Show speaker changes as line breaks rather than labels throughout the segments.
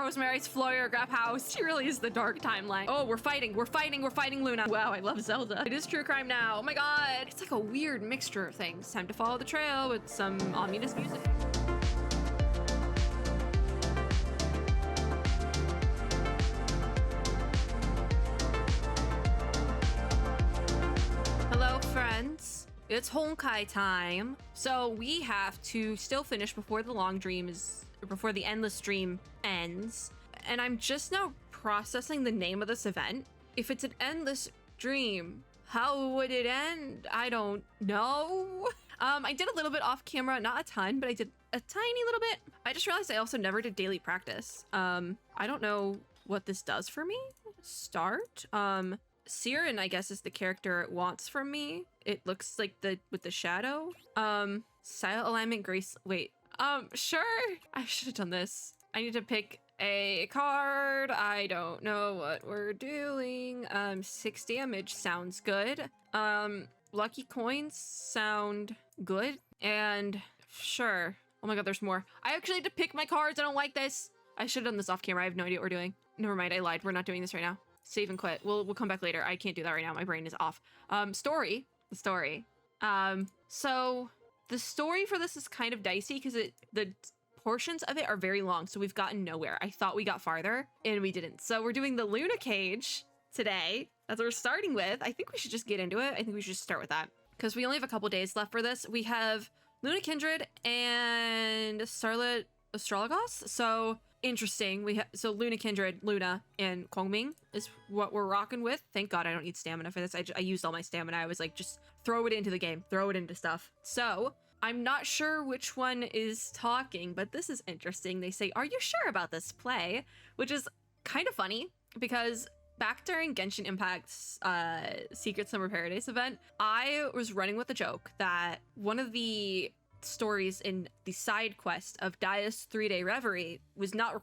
Rosemary's Florograph house. She really is the dark timeline. Oh, we're fighting Luna. Wow, I love Zelda. It is true crime now. Oh my god. It's like a weird mixture of things. Time to follow the trail with some ominous music. Hello, friends. It's Honkai time. So we have to still finish before the long dream before the endless dream ends. And I'm just now processing the name of this event. If it's an endless dream, how would it end? I don't know. I did a little bit off camera, not a ton, but I did a tiny little bit. I just realized I also never did daily practice. I don't know what this does for me. Start. Siren, I guess, is the character it wants from me. It looks like with the shadow. Style alignment, grace. Wait. Sure. I should have done this. I need to pick a card. I don't know what we're doing. 6 damage sounds good. Lucky coins sound good. And sure. Oh my god, there's more. I actually had to pick my cards. I don't like this. I should have done this off camera. I have no idea what we're doing. Never mind, I lied. We're not doing this right now. Save and quit. We'll come back later. I can't do that right now. My brain is off. The story. So the story for this is kind of dicey because the portions of it are very long. So we've gotten nowhere. I thought we got farther and we didn't. So we're doing the Luna cage today. That's what we're starting with. I think we should just get into it. I think we should just start with that because we only have a couple days left for this. We have Luna Kindred and Starlit Astrologos. So interesting. So Luna Kindred, Luna, and Kongming is what we're rocking with. Thank God I don't need stamina for this. I used all my stamina. I was like, just throw it into the game. Throw it into stuff. So I'm not sure which one is talking, but this is interesting. They say, are you sure about this play? Which is kind of funny because back during Genshin Impact's Secret Summer Paradise event, I was running with the joke that one of the stories in the side quest of Dia's 3-day reverie was not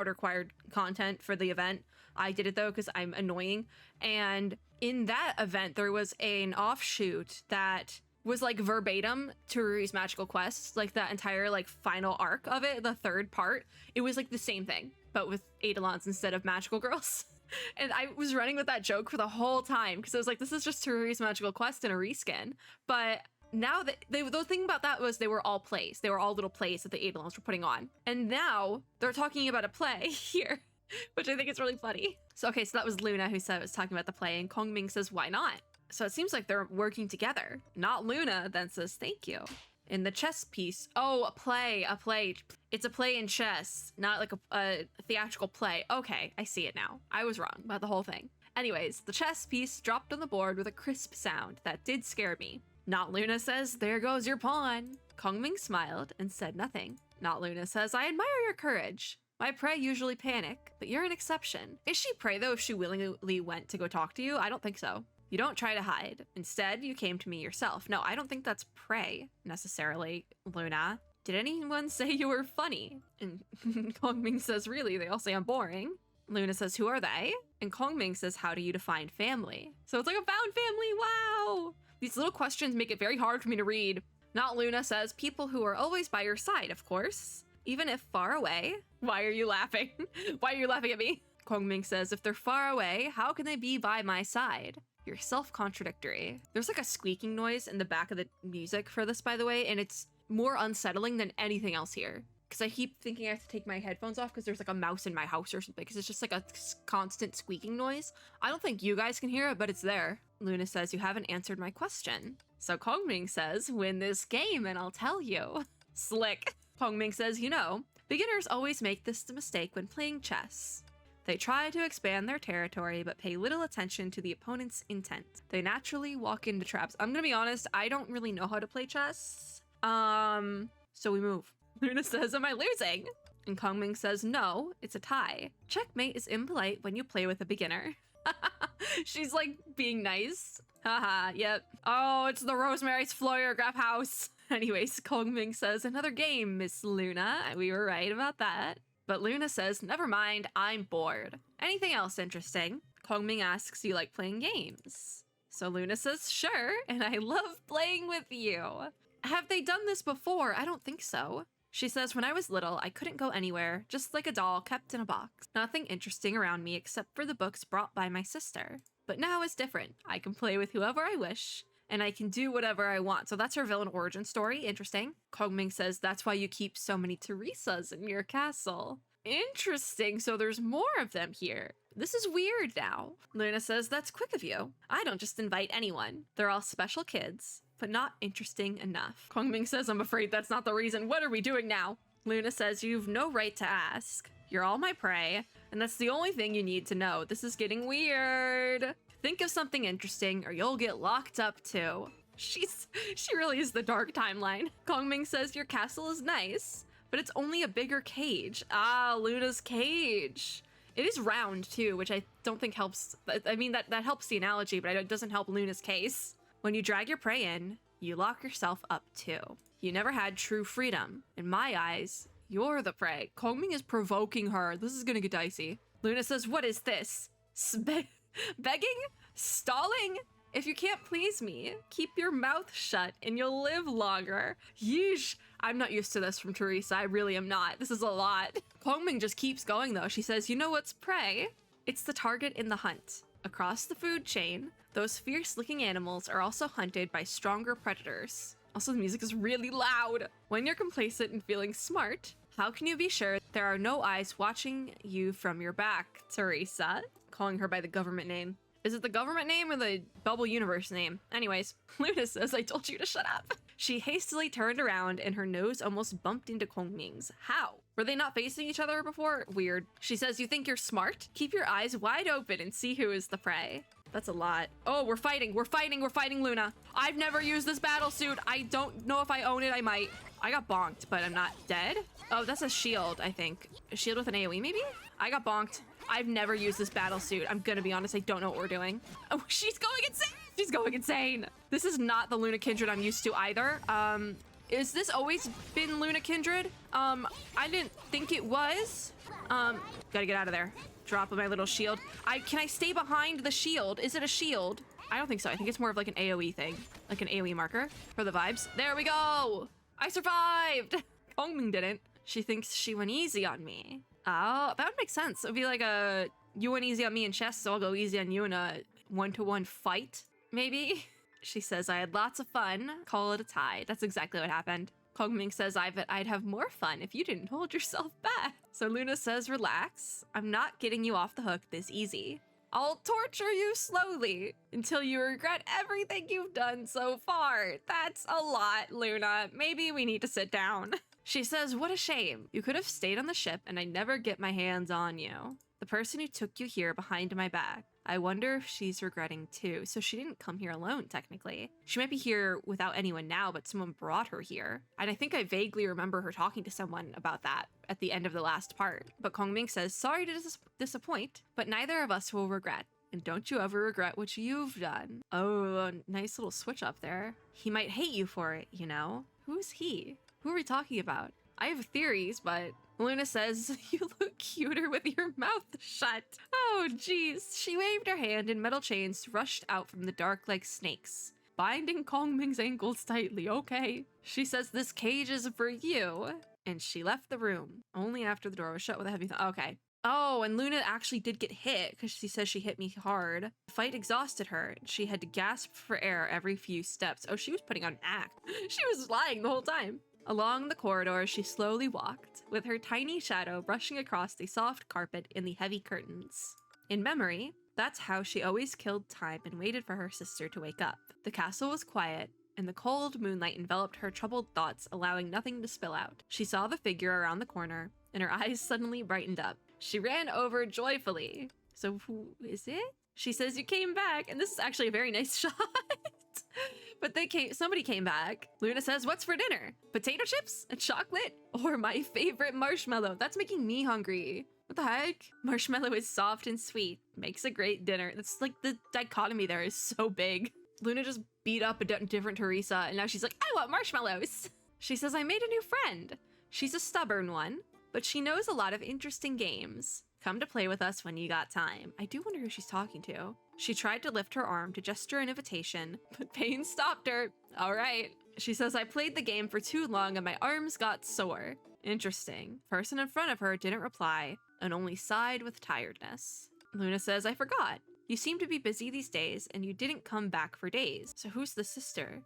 required content for the event. I did it though because I'm annoying. And in that event, there was an offshoot that was like verbatim Tururi's magical quest, like that entire like final arc of it, the third part. It was like the same thing, but with A.L.I.S.O.N instead of magical girls. And I was running with that joke for the whole time because I was like, this is just Tururi's magical quest in a reskin. But now the thing about that was they were all plays. They were all little plays that the A.L.I.S.O.Ns were putting on. And now they're talking about a play here, which I think is really funny. So, okay, so that was Luna who was talking about the play, and Kongming says, why not? So it seems like they're working together. Not Luna then says, thank you. In the chess piece, oh, a play. It's a play in chess, not like a theatrical play. Okay, I see it now. I was wrong about the whole thing. Anyways, the chess piece dropped on the board with a crisp sound that did scare me. Not Luna says, there goes your pawn. Kongming smiled and said nothing. Not Luna says, I admire your courage. My prey usually panic, but you're an exception. Is she prey though if she willingly went to go talk to you? I don't think so. You don't try to hide. Instead, you came to me yourself. No, I don't think that's prey necessarily, Luna. Did anyone say you were funny? And Kongming says, really? They all say I'm boring. Luna says, who are they? And Kongming says, how do you define family? So it's like a found family. Wow. These little questions make it very hard for me to read. Not Luna says, people who are always by your side, of course. Even if far away. Why are you laughing? Why are you laughing at me? Kongming says, if they're far away, how can they be by my side? You're self-contradictory. There's like a squeaking noise in the back of the music for this, by the way, and it's more unsettling than anything else here. Because I keep thinking I have to take my headphones off because there's like a mouse in my house or something, because it's just like a constant squeaking noise. I don't think you guys can hear it, but it's there. Luna says, you haven't answered my question. So Kongming says, win this game and I'll tell you. Slick. Kongming says, you know, beginners always make this mistake when playing chess. They try to expand their territory, but pay little attention to the opponent's intent. They naturally walk into traps. I'm gonna be honest, I don't really know how to play chess. So we move. Luna says, am I losing? And Kongming says, no, it's a tie. Checkmate is impolite when you play with a beginner. She's like being nice. Haha, yep. Oh, it's the Rosemary's Florograph house. Anyways, Kongming says, another game, Miss Luna. We were right about that. But Luna says, never mind, I'm bored. Anything else interesting? Kongming asks, do you like playing games? So Luna says, sure, and I love playing with you. Have they done this before? I don't think so. She says, when I was little, I couldn't go anywhere, just like a doll kept in a box. Nothing interesting around me except for the books brought by my sister. But now it's different. I can play with whoever I wish, and I can do whatever I want. So that's her villain origin story. Interesting. Kongming says, that's why you keep so many Teresas in your castle. Interesting. So there's more of them here. This is weird now. Luna says, that's quick of you. I don't just invite anyone. They're all special kids, but not interesting enough. Kongming says, I'm afraid that's not the reason. What are we doing now? Luna says, you've no right to ask. You're all my prey, and that's the only thing you need to know. This is getting weird. Think of something interesting or you'll get locked up too. She really is the dark timeline. Kongming says, your castle is nice, but it's only a bigger cage. Ah, Luna's cage. It is round too, which I don't think helps. I mean, that helps the analogy, but it doesn't help Luna's case. When you drag your prey in, you lock yourself up too. You never had true freedom. In my eyes, you're the prey. Kongming is provoking her. This is gonna get dicey. Luna says, what is this? Begging? Stalling? If you can't please me, keep your mouth shut and you'll live longer. Yeesh. I'm not used to this from Teresa. I really am not. This is a lot. Kongming just keeps going though. She says, you know what's prey? It's the target in the hunt. Across the food chain, those fierce-looking animals are also hunted by stronger predators. Also, the music is really loud. When you're complacent and feeling smart, how can you be sure there are no eyes watching you from your back, Teresa? Calling her by the government name. Is it the government name or the Bubble Universe name? Anyways, Luna says, I told you to shut up. She hastily turned around and her nose almost bumped into Kongming's. How? Were they not facing each other before? Weird. She says, you think you're smart? Keep your eyes wide open and see who is the prey. That's a lot. Oh, we're fighting, Luna. I've never used this battle suit. I don't know if I own it, I might. I got bonked, but I'm not dead. Oh, that's a shield, I think. A shield with an AoE, maybe? I got bonked. I've never used this battle suit. I'm gonna be honest, I don't know what we're doing. Oh, she's going insane! She's going insane! This is not the Luna Kindred I'm used to either. Is this always been Luna Kindred? I didn't think it was. Gotta get out of there. Drop my little shield. Can I stay behind the shield? Is it a shield? I don't think so. I think it's more of like an AoE thing. Like an AoE marker for the vibes. There we go! I survived! Kongming didn't. She thinks she went easy on me. Oh, that would make sense. It would be like you went easy on me in chess, so I'll go easy on you in a one-to-one fight, maybe? She says, I had lots of fun. Call it a tie. That's exactly what happened. Kongming says, I'd have more fun if you didn't hold yourself back. So Luna says, relax. I'm not getting you off the hook this easy. I'll torture you slowly until you regret everything you've done so far. That's a lot, Luna. Maybe we need to sit down. She says, what a shame. You could have stayed on the ship and I'd never get my hands on you. The person who took you here behind my back. I wonder if she's regretting too. So she didn't come here alone, technically. She might be here without anyone now, but someone brought her here. And I think I vaguely remember her talking to someone about that at the end of the last part. But Kongming says, sorry to disappoint, but neither of us will regret. And don't you ever regret what you've done. Oh, a nice little switch up there. He might hate you for it, you know? Who's he? Who are we talking about? I have theories, but Luna says, you look cuter with your mouth shut. Oh, geez. She waved her hand and metal chains rushed out from the dark like snakes, binding Kongming's ankles tightly. Okay. She says, this cage is for you. And she left the room, only after the door was shut with a heavy thump. Okay. Oh, and Luna actually did get hit because she says she hit me hard. The fight exhausted her. She had to gasp for air every few steps. Oh, she was putting on an act. She was lying the whole time. Along the corridor, she slowly walked, with her tiny shadow brushing across the soft carpet and the heavy curtains. In memory, that's how she always killed time and waited for her sister to wake up. The castle was quiet, and the cold moonlight enveloped her troubled thoughts, allowing nothing to spill out. She saw the figure around the corner, and her eyes suddenly brightened up. She ran over joyfully. So who is it? She says, you came back, and this is actually a very nice shot. But somebody came back. Luna says, what's for dinner? Potato chips and chocolate? Or my favorite marshmallow? That's making me hungry. What the heck? Marshmallow is soft and sweet. Makes a great dinner. It's like the dichotomy there is so big. Luna just beat up a different Teresa, and now she's like, I want marshmallows. She says, I made a new friend. She's a stubborn one, but she knows a lot of interesting games. Come to play with us when you got time. I do wonder who she's talking to. She tried to lift her arm to gesture an invitation, but pain stopped her. All right. She says, I played the game for too long and my arms got sore. Interesting. Person in front of her didn't reply and only sighed with tiredness. Luna says, I forgot. You seem to be busy these days and you didn't come back for days. So who's the sister?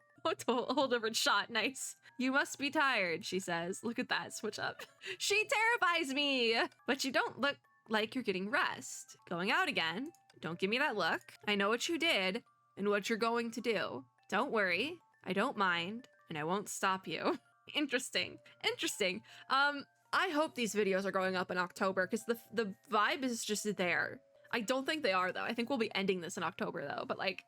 Oh, hold over shot. Nice. You must be tired, she says. Look at that switch up. She terrifies me. But you don't look like you're getting rest. Going out again. Don't give me that look. I know what you did and what you're going to do. Don't worry. I don't mind and I won't stop you. Interesting. Interesting. I hope these videos are going up in October because the vibe is just there. I don't think they are though. I think we'll be ending this in October though, but like,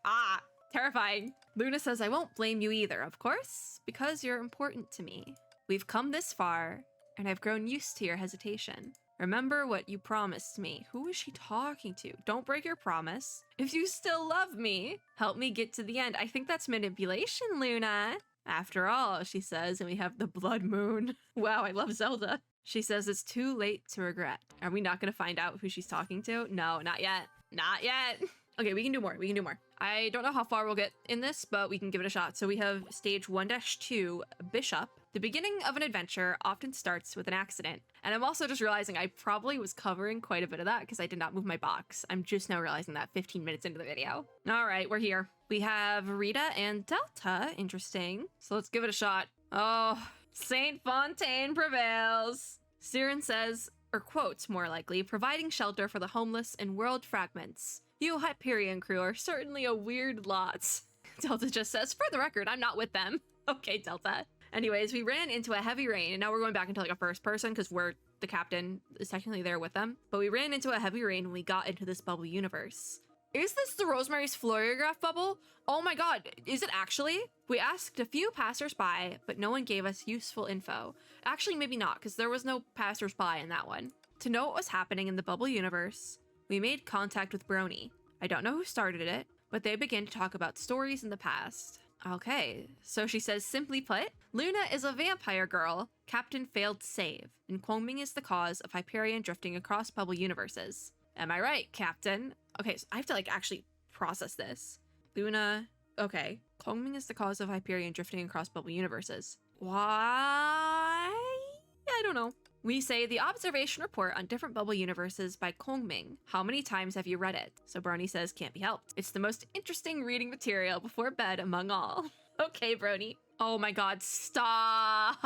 terrifying. Luna says, I won't blame you either, of course, because you're important to me. We've come this far and I've grown used to your hesitation. Remember what you promised me. Who is she talking to? Don't break your promise. If you still love me, help me get to the end. I think that's manipulation, Luna. After all, she says, and we have the blood moon. Wow, I love Zelda. She says it's too late to regret. Are we not going to find out who she's talking to? No, not yet. Not yet. Okay, we can do more. We can do more. I don't know how far we'll get in this, but we can give it a shot. So we have stage 1-2, Bishop. The beginning of an adventure often starts with an accident. And I'm also just realizing I probably was covering quite a bit of that because I did not move my box. I'm just now realizing that 15 minutes into the video. All right, we're here. We have Rita and Delta. Interesting. So let's give it a shot. Oh, Saint Fontaine prevails. Siren says, or quotes more likely, providing shelter for the homeless in world fragments. You Hyperion crew are certainly a weird lot. Delta just says, for the record, I'm not with them. Okay, Delta. Anyways, we ran into a heavy rain, and now we're going back into like a first person because we're the captain is technically there with them. But we ran into a heavy rain when we got into this bubble universe. Is this the Rosemary's Floriograph bubble? Oh my god, is it actually? We asked a few passersby, but no one gave us useful info. Actually, maybe not, because there was no passersby in that one. To know what was happening in the bubble universe, we made contact with Brony. I don't know who started it, but they began to talk about stories in the past. Okay, so she says, simply put, Luna is a vampire girl Captain failed to save, and Kwangming is the cause of Hyperion drifting across bubble universes. Am I right, Captain? Okay, so I have to like actually process this. Luna, okay. Kwangming is the cause of Hyperion drifting across bubble universes. Why? I don't know. We say the observation report on different bubble universes by Kwangming. How many times have you read it? So Brony says, can't be helped. It's the most interesting reading material before bed among all. Okay, Brony. Oh my god, stop.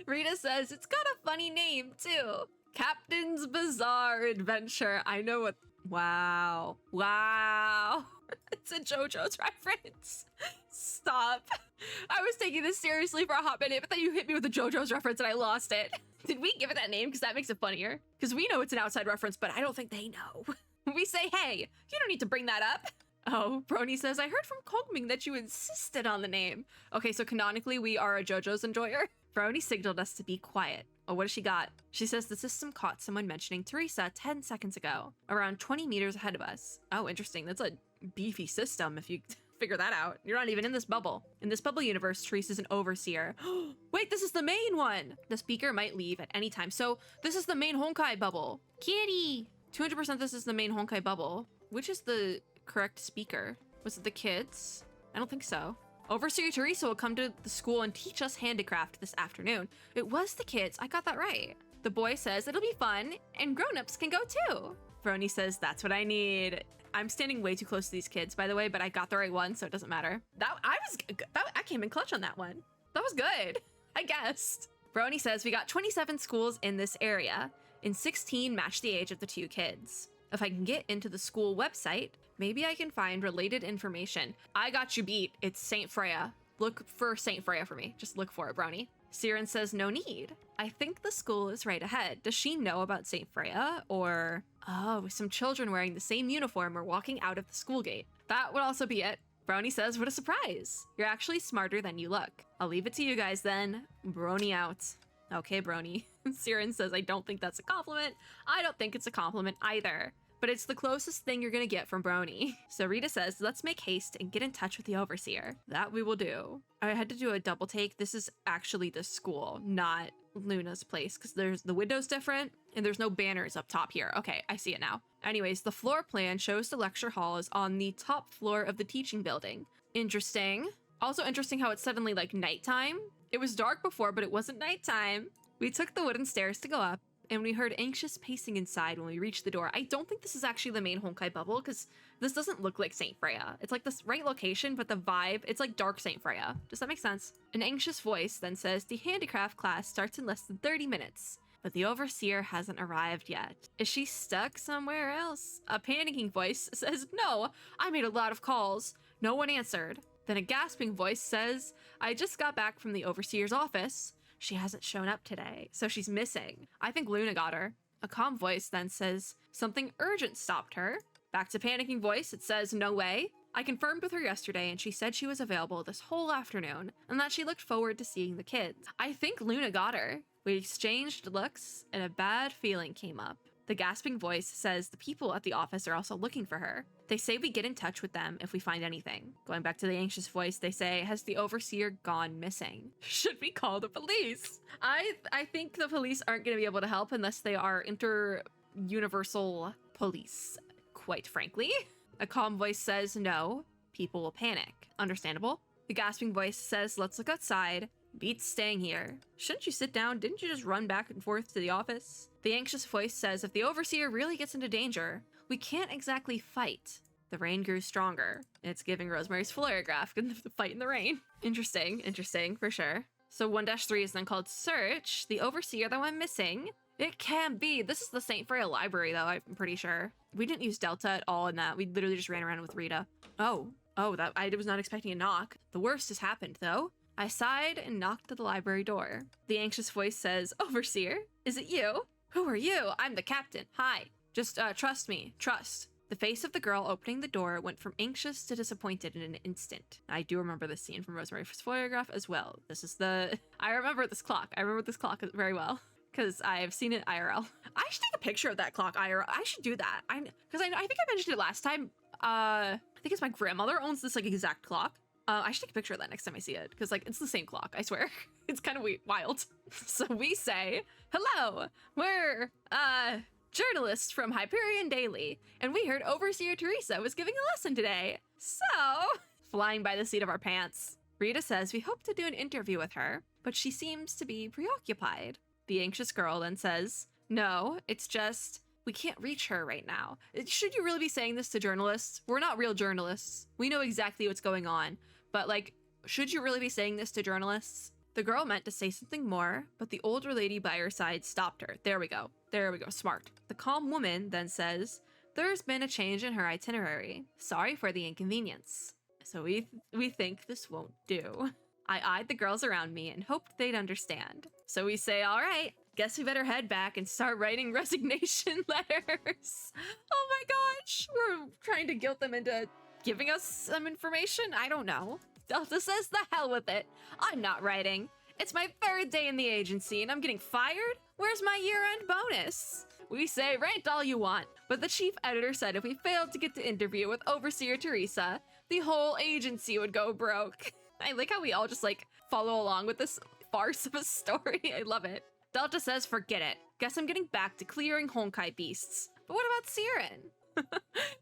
Rita says, it's got a funny name too. Captain's Bizarre Adventure. I know what... Wow. Wow. It's a JoJo's reference. Stop. I was taking this seriously for a hot minute, but then you hit me with a JoJo's reference and I lost it. Did we give it that name? Because that makes it funnier. Because we know it's an outside reference, but I don't think they know. We say, hey, you don't need to bring that up. Oh, Brony says, I heard from Kwangming that you insisted on the name. Okay, so canonically, we are a JoJo's enjoyer. Brony signaled us to be quiet. Oh, what does she got? She says the system caught someone mentioning Teresa 10 seconds ago, around 20 meters ahead of us. Oh, interesting. That's a beefy system if you figure that out. You're not even in this bubble. In this bubble universe, Teresa's an overseer. Wait, this is the main one! The speaker might leave at any time. So this is the main Honkai bubble. Kitty! 200% this is the main Honkai bubble. Which is the correct speaker? Was it the kids? I don't think so. Overseer Teresa will come to the school and teach us handicraft this afternoon. It was the kids. I got that right. The boy says it'll be fun and grown-ups can go too. Brony says that's what I need. I'm standing way too close to these kids, by the way, but I got the right one, so it doesn't matter. I came in clutch on that one. That was good. I guessed. Brony says we got 27 schools in this area, and 16 match the age of the two kids. If I can get into the school website, maybe I can find related information. I got you beat. It's Saint Freya. Look for Saint Freya for me. Just look for it, Brony. Siren says no need. I think the school is right ahead. Does she know about Saint Freya? Or, oh, some children wearing the same uniform are walking out of the school gate. That would also be it. Brony says, what a surprise. You're actually smarter than you look. I'll leave it to you guys then. Brony out. Okay, Brony. Siren says, I don't think that's a compliment. I don't think it's a compliment either. But it's the closest thing you're gonna get from Brony. So Rita says, let's make haste and get in touch with the overseer. That we will do. I had to do a double take. This is actually the school, not Luna's place, because there's the window's different and there's no banners up top here. Okay, I see it now. Anyways, the floor plan shows the lecture hall is on the top floor of the teaching building. Interesting. Also interesting how it's suddenly like nighttime. It was dark before, but it wasn't nighttime. We took the wooden stairs to go up, and we heard anxious pacing inside when we reached the door. I don't think this is actually the main Honkai bubble, because this doesn't look like St. Freya. It's like this right location, but the vibe, it's like dark St. Freya. Does that make sense? An anxious voice then says, the handicraft class starts in less than 30 minutes, but the overseer hasn't arrived yet. Is she stuck somewhere else? A panicking voice says, no, I made a lot of calls. No one answered. Then a gasping voice says, I just got back from the overseer's office. She hasn't shown up today, so she's missing. I think Luna got her. A calm voice then says, something urgent stopped her. Back to panicking voice, it says, no way. I confirmed with her yesterday and she said she was available this whole afternoon and that she looked forward to seeing the kids. I think Luna got her. We exchanged looks and a bad feeling came up. The gasping voice says the people at the office are also looking for her. They say we get in touch with them if we find anything. Going back to the anxious voice, they say, has the overseer gone missing? Should we call the police? I think the police aren't going to be able to help unless they are inter-universal police, quite frankly. A calm voice says, no, people will panic. Understandable. The gasping voice says, let's look outside. Beats staying here. Shouldn't you sit down? Didn't you just run back and forth to the office? The anxious voice says, if the overseer really gets into danger, we can't exactly fight. The rain grew stronger. It's giving Rosemary's Florograph and the fight in the rain. Interesting, for sure. So 1-3 is then called Search. The overseer that went missing. It can be. This is the St. Freya library, though, I'm pretty sure. We didn't use Delta at all in that. We literally just ran around with Rita. Oh, that I was not expecting a knock. The worst has happened, though. I sighed and knocked at the library door. The anxious voice says, overseer, is it you? Who are you? I'm the captain. Hi. Just trust me. Trust. The face of the girl opening the door went from anxious to disappointed in an instant. I do remember this scene from Rosemary's Florograph as well. I remember this clock. I remember this clock very well because I have seen it IRL. I should take a picture of that clock IRL. I should do that. I think I mentioned it last time. I think it's my grandmother owns this like exact clock. I should take a picture of that next time I see it, because, like, it's the same clock, I swear. It's kind of wild. So we say, hello, we're, journalists from Hyperion Daily, and we heard Overseer Teresa was giving a lesson today. So, flying by the seat of our pants. Rita says we hope to do an interview with her, but she seems to be preoccupied. The anxious girl then says, no, it's just, we can't reach her right now. Should you really be saying this to journalists? We're not real journalists. We know exactly what's going on. But, like, should you really be saying this to journalists? The girl meant to say something more, but the older lady by her side stopped her. There we go. Smart. The calm woman then says, there's been a change in her itinerary. Sorry for the inconvenience. So we think this won't do. I eyed the girls around me and hoped they'd understand. So we say, all right, guess we better head back and start writing resignation letters. Oh my gosh, we're trying to guilt them into giving us some information? I don't know. Delta says the hell with it. I'm not writing. It's my 3rd day in the agency and I'm getting fired? Where's my year-end bonus? We say write all you want, but the chief editor said if we failed to get the interview with Overseer Teresa, the whole agency would go broke. I like how we all just like follow along with this farce of a story. I love it. Delta says forget it. Guess I'm getting back to clearing Honkai beasts. But what about Siren?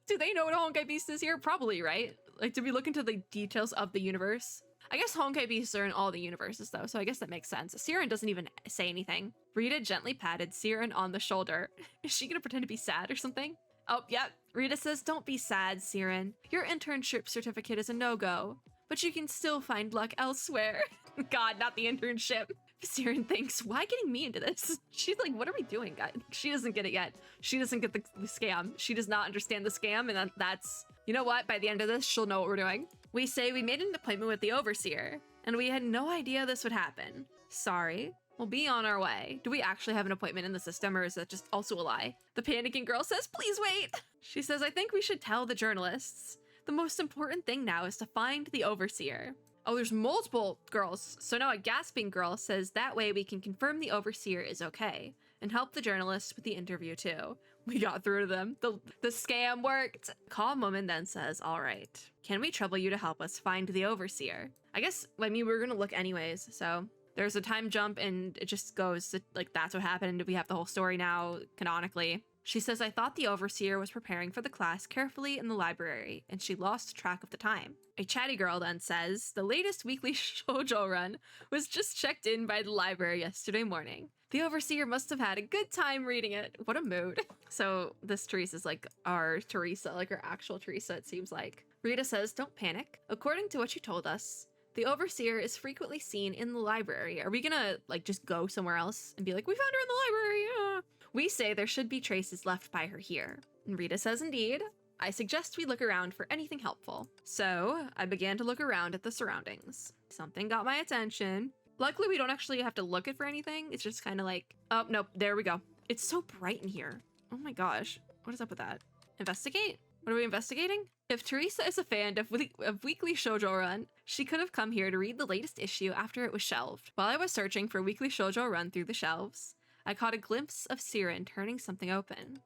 Do they know what a Honkai Beast is here? Probably, right? Like, did we look into the details of the universe? I guess Honkai Beasts are in all the universes, though, so I guess that makes sense. Siren doesn't even say anything. Rita gently patted Siren on the shoulder. Is she gonna pretend to be sad or something? Oh, yep. Rita says, don't be sad, Siren. Your internship certificate is a no-go, but you can still find luck elsewhere. God, not the internship. Siren thinks, why getting me into this? She's like, what are we doing, guys? She doesn't get it yet. She doesn't get the scam. She does not understand the scam, and that's, you know what? By the end of this, she'll know what we're doing. We say we made an appointment with the overseer, and we had no idea this would happen. Sorry. We'll be on our way. Do we actually have an appointment in the system, or is that just also a lie? The panicking girl says, please wait. She says, I think we should tell the journalists. The most important thing now is to find the overseer. Oh, there's multiple girls. So now a gasping girl says that way we can confirm the overseer is okay and help the journalists with the interview too. We got through to them. The scam worked. Calm woman then says, all right, can we trouble you to help us find the overseer? I guess, I mean, we were gonna look anyways. So there's a time jump and it just goes to, like, that's what happened. We have the whole story now canonically. She says, I thought the overseer was preparing for the class carefully in the library, and she lost track of the time. A chatty girl then says, the latest weekly shoujo run was just checked in by the library yesterday morning. The overseer must have had a good time reading it. What a mood. So this Teresa's like our Teresa, like our actual Teresa, it seems like. Rita says, don't panic. According to what you told us, the overseer is frequently seen in the library. Are we gonna like just go somewhere else and be like, we found her in the library? We say there should be traces left by her here. And Rita says, indeed. I suggest we look around for anything helpful. So I began to look around at the surroundings. Something got my attention. Luckily, we don't actually have to look for anything. It's just kind of like, oh, nope, there we go. It's so bright in here. Oh my gosh. What is up with that? Investigate? What are we investigating? If Teresa is a fan of Weekly Shoujo Run, she could have come here to read the latest issue after it was shelved. While I was searching for Weekly Shoujo Run through the shelves, I caught a glimpse of Siren turning something open.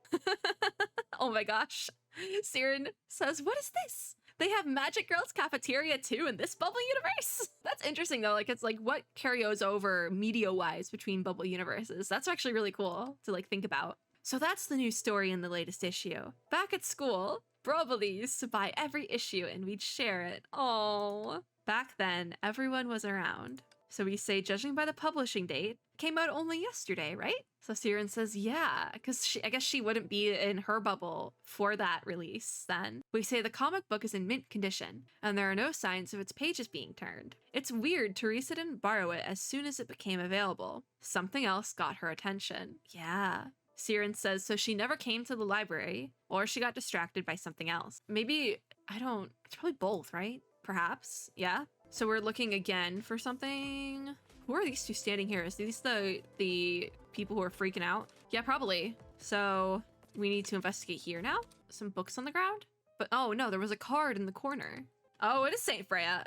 Oh my gosh. Siren says, what is this? They have Magic Girls Cafeteria too in this Bubble universe? That's interesting though. Like, it's like what carries over media-wise between Bubble universes. That's actually really cool to like think about. So that's the new story in the latest issue. Back at school, Brobly used to buy every issue and we'd share it. Oh. Back then, everyone was around. So we say, judging by the publishing date, it came out only yesterday, right? So Siren says, yeah, because I guess she wouldn't be in her bubble for that release then. We say the comic book is in mint condition, and there are no signs of its pages being turned. It's weird Teresa didn't borrow it as soon as it became available. Something else got her attention. Yeah. Siren says, so she never came to the library, or she got distracted by something else. Maybe, it's probably both, right? Perhaps, yeah? So we're looking again for something. Who are these two standing here? Is these the people who are freaking out? Yeah, probably. So we need to investigate here now. Some books on the ground. But oh no, there was a card in the corner. Oh, it is St. Freya.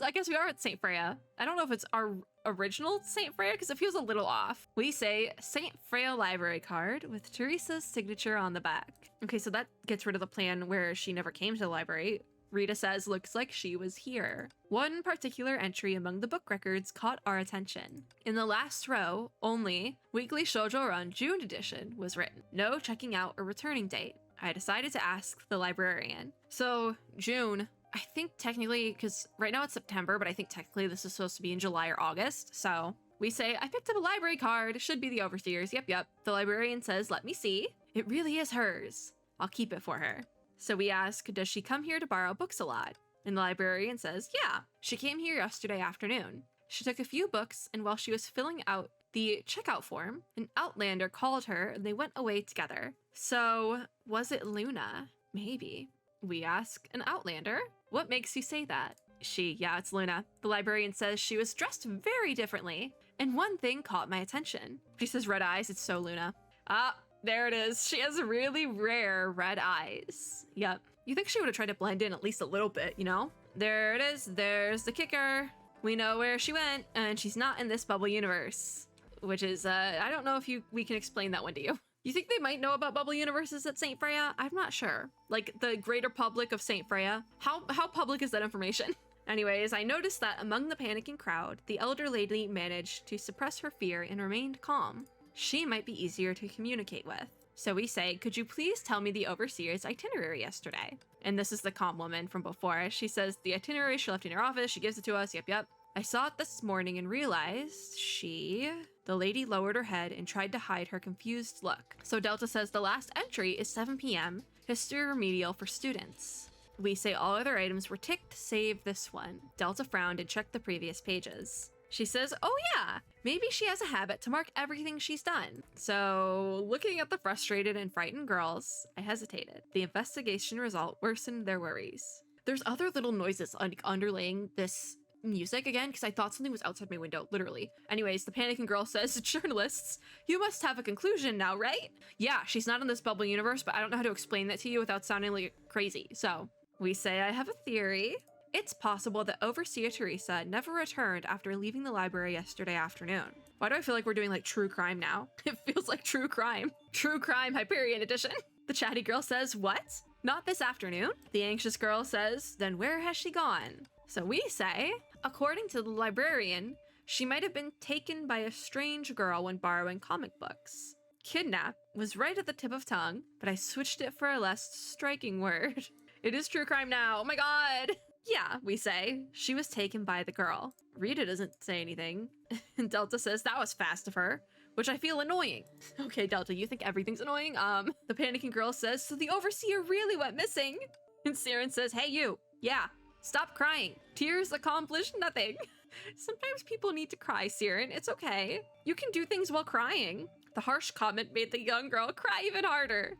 I guess we are at St. Freya. I don't know if it's our original St. Freya because it feels a little off. We say St. Freya library card with Teresa's signature on the back. Okay, so that gets rid of the plan where she never came to the library. Rita says, looks like she was here. One particular entry among the book records caught our attention. In the last row, only Weekly Shoujo Run June edition was written. No checking out or returning date. I decided to ask the librarian. So, June, I think technically, because right now it's September, but I think technically this is supposed to be in July or August. So we say, I picked up a library card. It should be the overseer's. Yep. The librarian says, let me see. It really is hers. I'll keep it for her. So we ask, does she come here to borrow books a lot? And the librarian says, yeah, she came here yesterday afternoon. She took a few books, and while she was filling out the checkout form, an Outlander called her, and they went away together. So, was it Luna? Maybe. We ask, an Outlander? What makes you say that? Yeah, it's Luna. The librarian says she was dressed very differently, and one thing caught my attention. She says red eyes, it's so Luna. There it is. She has really rare red eyes. Yep. You think she would have tried to blend in at least a little bit, you know? There it is. There's the kicker. We know where she went, and she's not in this Bubble universe. Which is, I don't know if we can explain that one to you. You think they might know about Bubble universes at St. Freya? I'm not sure. Like, the greater public of St. Freya? How public is that information? Anyways, I noticed that among the panicking crowd, the elder lady managed to suppress her fear and remained calm. She might be easier to communicate with. So we say, could you please tell me the overseer's itinerary yesterday? And this is the calm woman from before. She says, the itinerary she left in her office, she gives it to us, yep. I saw it this morning and realized the lady lowered her head and tried to hide her confused look. So Delta says the last entry is 7 p.m., history remedial for students. We say all other items were ticked, save this one. Delta frowned and checked the previous pages. She says, oh yeah, maybe she has a habit to mark everything she's done. So, looking at the frustrated and frightened girls, I hesitated. The investigation result worsened their worries. There's other little noises underlaying this music again, because I thought something was outside my window, literally. Anyways, the panicking girl says, journalists, you must have a conclusion now, right? Yeah, she's not in this Bubble universe, but I don't know how to explain that to you without sounding like crazy. So, we say I have a theory. It's possible that Overseer Teresa never returned after leaving the library yesterday afternoon. Why do I feel like we're doing like true crime now? It feels like true crime. True crime Hyperion edition. The chatty girl says, what? Not this afternoon? The anxious girl says, then where has she gone? So we say, according to the librarian, she might have been taken by a strange girl when borrowing comic books. Kidnap was right at the tip of tongue, but I switched it for a less striking word. It is true crime now. Oh my god. Yeah, we say. She was taken by the girl. Rita doesn't say anything. And Delta says that was fast of her, which I feel annoying. Okay, Delta, you think everything's annoying? The panicking girl says, so the overseer really went missing. And Siren says, hey you, yeah, stop crying. Tears accomplish nothing. Sometimes people need to cry, Siren. It's okay. You can do things while crying. The harsh comment made the young girl cry even harder.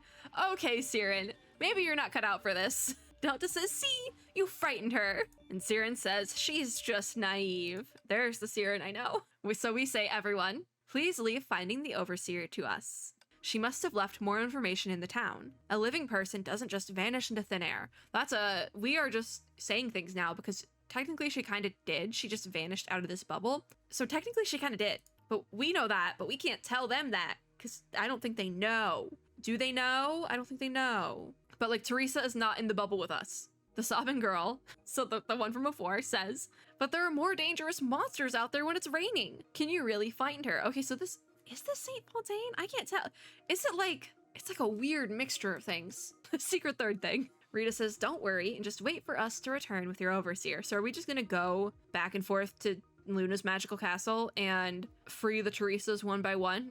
Okay, Siren, maybe you're not cut out for this. Delta says, see, you frightened her. And Siren says, she's just naive. There's the Siren I know. So we say, everyone, please leave finding the overseer to us. She must have left more information in the town. A living person doesn't just vanish into thin air. We are just saying things now because technically she kind of did. She just vanished out of this bubble. So technically she kind of did. But we know that, but we can't tell them that because I don't think they know. Do they know? I don't think they know. But like Teresa is not in the bubble with us. The sobbing girl, so the one from before, says, but there are more dangerous monsters out there when it's raining. Can you really find her? Okay, so is this St. Fontaine? I can't tell. Is it like, it's like a weird mixture of things. A secret third thing. Rita says, don't worry and just wait for us to return with your overseer. So are we just gonna go back and forth to Luna's magical castle and free the Teresas one by one?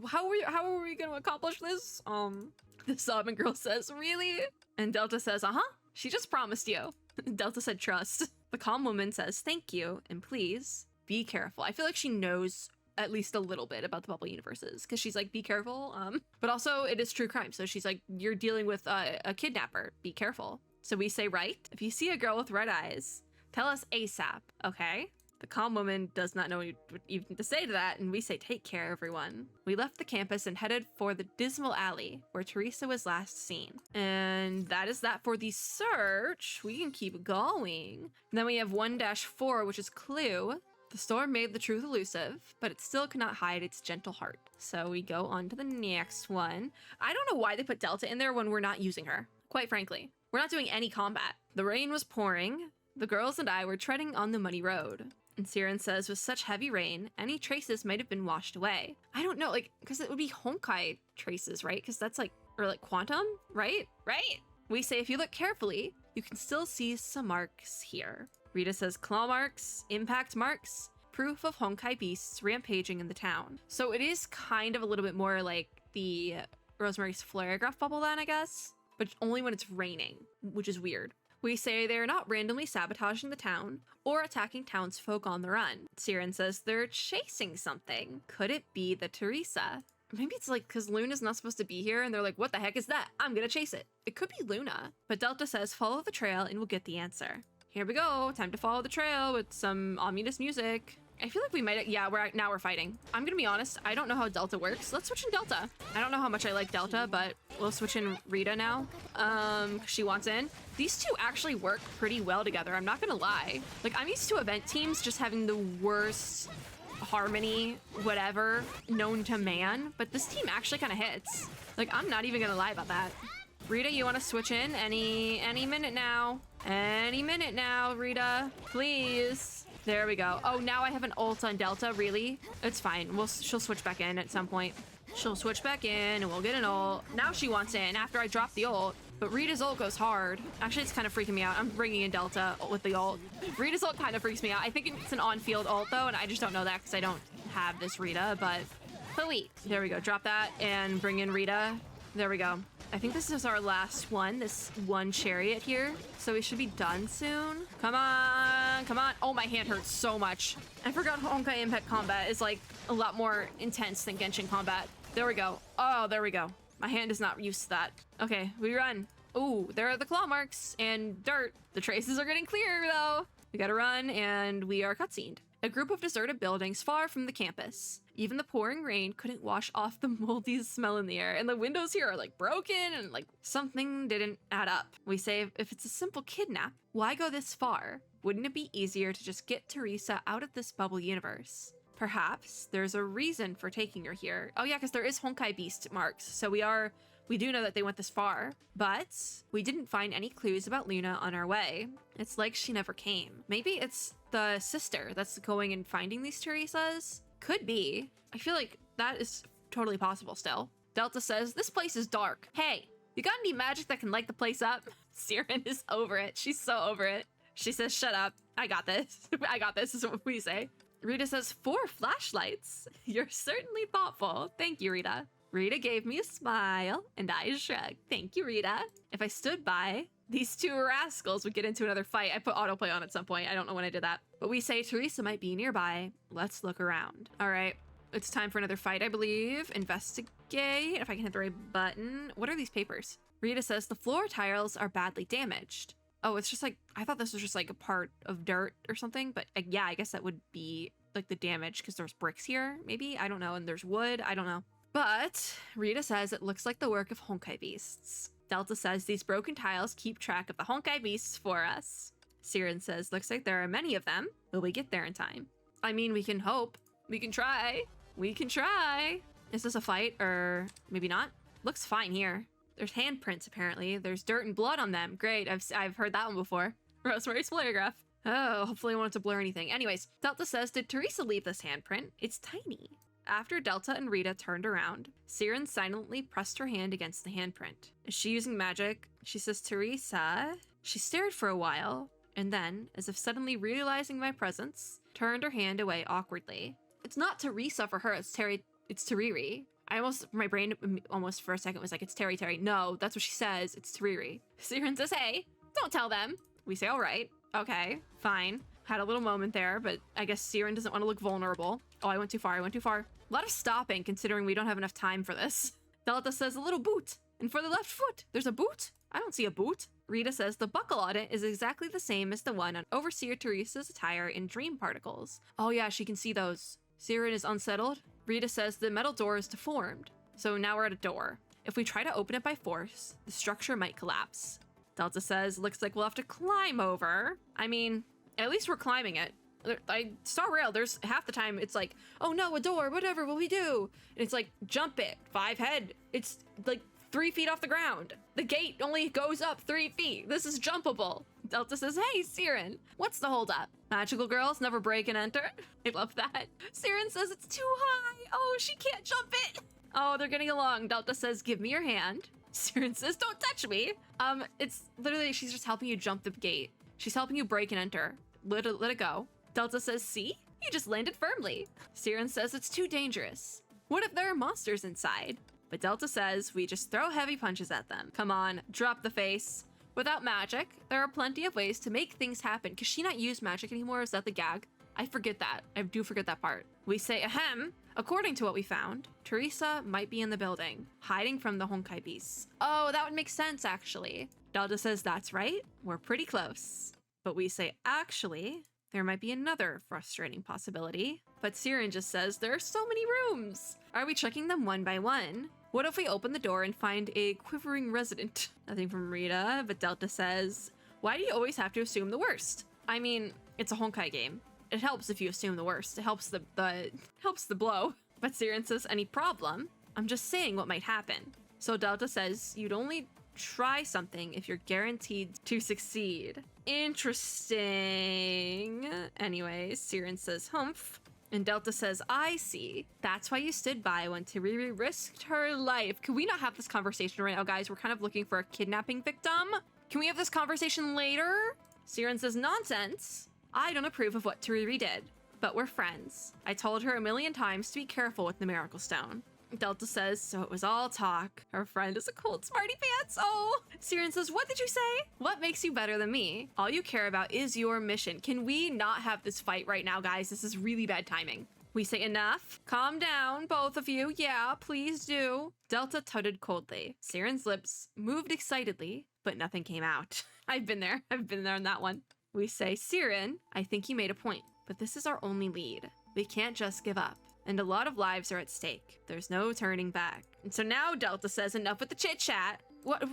How are we gonna accomplish this? The sobbing girl says, really? And Delta says, uh-huh, she just promised you. Delta said, trust. The calm woman says, thank you, and please be careful. I feel like she knows at least a little bit about the bubble universes because she's like, be careful. But also it is true crime. So she's like, you're dealing with a kidnapper. Be careful. So we say, right? If you see a girl with red eyes, tell us ASAP, okay? The calm woman does not know what even to say to that, and we say, take care, everyone. We left the campus and headed for the dismal alley where Teresa was last seen. And that is that for the search. We can keep going. And then we have 1-4, which is clue. The storm made the truth elusive, but it still could not hide its gentle heart. So we go on to the next one. I don't know why they put Delta in there when we're not using her, quite frankly. We're not doing any combat. The rain was pouring. The girls and I were treading on the muddy road. And Siren says, with such heavy rain, any traces might have been washed away. I don't know, like, because it would be Honkai traces, right? Because that's like, or like Quantum, right? Right? We say, if you look carefully, you can still see some marks here. Rita says, claw marks, impact marks, proof of Honkai beasts rampaging in the town. So it is kind of a little bit more like the Rosemary's Flare-graph bubble then, I guess, but only when it's raining, which is weird. We say they're not randomly sabotaging the town or attacking townsfolk on the run. Siren says they're chasing something. Could it be the Teresa? Maybe it's like because Luna's not supposed to be here and they're like, what the heck is that? I'm gonna chase it. It could be Luna. But Delta says follow the trail and we'll get the answer. Here we go. Time to follow the trail with some ominous music. I feel like we might, yeah, now we're fighting. I'm gonna be honest, I don't know how Delta works. Let's switch in Delta. I don't know how much I like Delta, but we'll switch in Rita now. She wants in. These two actually work pretty well together, I'm not gonna lie. Like, I'm used to event teams just having the worst harmony, whatever, known to man, but this team actually kind of hits. Like, I'm not even gonna lie about that. Rita, you wanna switch in? Any minute now. Any minute now, Rita, please. There we go. Oh, now I have an ult on Delta, really? It's fine. She'll switch back in at some point. She'll switch back in and we'll get an ult. Now she wants in after I drop the ult. But Rita's ult goes hard. Actually, it's kind of freaking me out. I'm bringing in Delta with the ult. Rita's ult kind of freaks me out. I think it's an on-field ult though, and I just don't know that because I don't have this Rita, but wait. There we go. Drop that and bring in Rita. There we go. I think this is our last one, this one chariot here. So we should be done soon. Come on, come on. Oh, my hand hurts so much. I forgot Honkai Impact combat is like a lot more intense than Genshin combat. There we go. Oh, there we go. My hand is not used to that. Okay, we run. Ooh, there are the claw marks and dirt. The traces are getting clearer though. We gotta run and we are cutscened. A group of deserted buildings far from the campus. Even the pouring rain couldn't wash off the moldy smell in the air, and the windows here are like broken and like something didn't add up. We say if it's a simple kidnap, why go this far? Wouldn't it be easier to just get Teresa out of this bubble universe? Perhaps there's a reason for taking her here. Oh yeah, because there is Honkai Beast marks, so we do know that they went this far, but we didn't find any clues about Luna on our way. It's like she never came. Maybe it's the sister that's going and finding these Teresas? Could be. I feel like that is totally possible still. Delta says, this place is dark. Hey, you got any magic that can light the place up? Siren is over it. She's so over it. She says, shut up. I got this. I got this is what we say. Rita says, 4 flashlights. You're certainly thoughtful. Thank you, Rita. Rita gave me a smile, and I shrugged. Thank you, Rita. If I stood by, these 2 rascals would get into another fight. I put autoplay on at some point. I don't know when I did that. But we say Teresa might be nearby. Let's look around. All right. It's time for another fight, I believe. Investigate. If I can hit the right button. What are these papers? Rita says the floor tiles are badly damaged. Oh, it's just like, I thought this was just like a part of dirt or something. But yeah, I guess that would be like the damage because there's bricks here, maybe? I don't know. And there's wood. I don't know. But Rita says it looks like the work of Honkai beasts. Delta says these broken tiles keep track of the Honkai beasts for us. Siren says, looks like there are many of them. Will we get there in time? I mean, we can hope. We can try. We can try. Is this a fight or maybe not? Looks fine here. There's handprints apparently. There's dirt and blood on them. Great, I've heard that one before. Rosemary's Polygraph. Oh, hopefully I won't have to blur anything. Anyways, Delta says, did Teresa leave this handprint? It's tiny. After Delta and Rita turned around, Siren silently pressed her hand against the handprint. Is she using magic? She says, Teresa. She stared for a while, and then, as if suddenly realizing my presence, turned her hand away awkwardly. It's not Teresa for her, it's Teriri. My brain almost for a second was like, it's Terry. No, that's what she says, it's Teriri. Siren says, hey, don't tell them. We say, all right, okay, fine. Had a little moment there, but I guess Siren doesn't want to look vulnerable. Oh, I went too far. A lot of stopping, considering we don't have enough time for this. Delta says a little boot. And for the left foot, there's a boot? I don't see a boot. Rita says the buckle on it is exactly the same as the one on Overseer Teresa's attire in Dream Particles. Oh yeah, she can see those. Siren is unsettled. Rita says the metal door is deformed. So now we're at a door. If we try to open it by force, the structure might collapse. Delta says, looks like we'll have to climb over. I mean, at least we're climbing it. I Star Rail, there's half the time it's like, oh no, a door, whatever will we do? And it's like, jump it, 5 head. It's like 3 feet off the ground. The gate only goes up 3 feet. This is jumpable. Delta says, hey, Siren, what's the holdup? Magical girls never break and enter. I love that. Siren says it's too high. Oh, she can't jump it. Oh, they're getting along. Delta says, give me your hand. Siren says, don't touch me. It's literally, she's just helping you jump the gate. She's helping you break and enter. Let it go. Delta says, see? You just landed firmly. Siren says it's too dangerous. What if there are monsters inside? But Delta says we just throw heavy punches at them. Come on, drop the face. Without magic, there are plenty of ways to make things happen. Can she not use magic anymore? Is that the gag? I forget that. I do forget that part. We say, ahem. According to what we found, Teresa might be in the building, hiding from the Honkai beasts. Oh, that would make sense, actually. Delta says, that's right. We're pretty close. But we say, actually, there might be another frustrating possibility. But Siren just says, there are so many rooms. Are we checking them one by one? What if we open the door and find a quivering resident? Nothing from Rita, but Delta says, why do you always have to assume the worst? I mean, it's a Honkai game. It helps if you assume the worst. It helps helps the blow. But Siren says, any problem? I'm just saying what might happen. So Delta says, you'd only try something if you're guaranteed to succeed. Interesting. Anyways, Siren says, humph. And Delta says, I see. That's why you stood by when Teriri risked her life. Can we not have this conversation right now, guys? We're kind of looking for a kidnapping victim. Can we have this conversation later? Siren says, nonsense. I don't approve of what Teriri did, but we're friends. I told her a million times to be careful with the Miracle Stone. Delta says, so it was all talk. Her friend is a cold smarty pants. Oh. Siren says, what did you say? What makes you better than me? All you care about is your mission. Can we not have this fight right now, guys? This is really bad timing. We say, enough. Calm down, both of you. Yeah, please do. Delta tutted coldly. Siren's lips moved excitedly, but nothing came out. I've been there on that one. We say, Siren, I think you made a point, but this is our only lead. We can't just give up. And a lot of lives are at stake. There's no turning back. And so now Delta says, enough with the chit chat. What?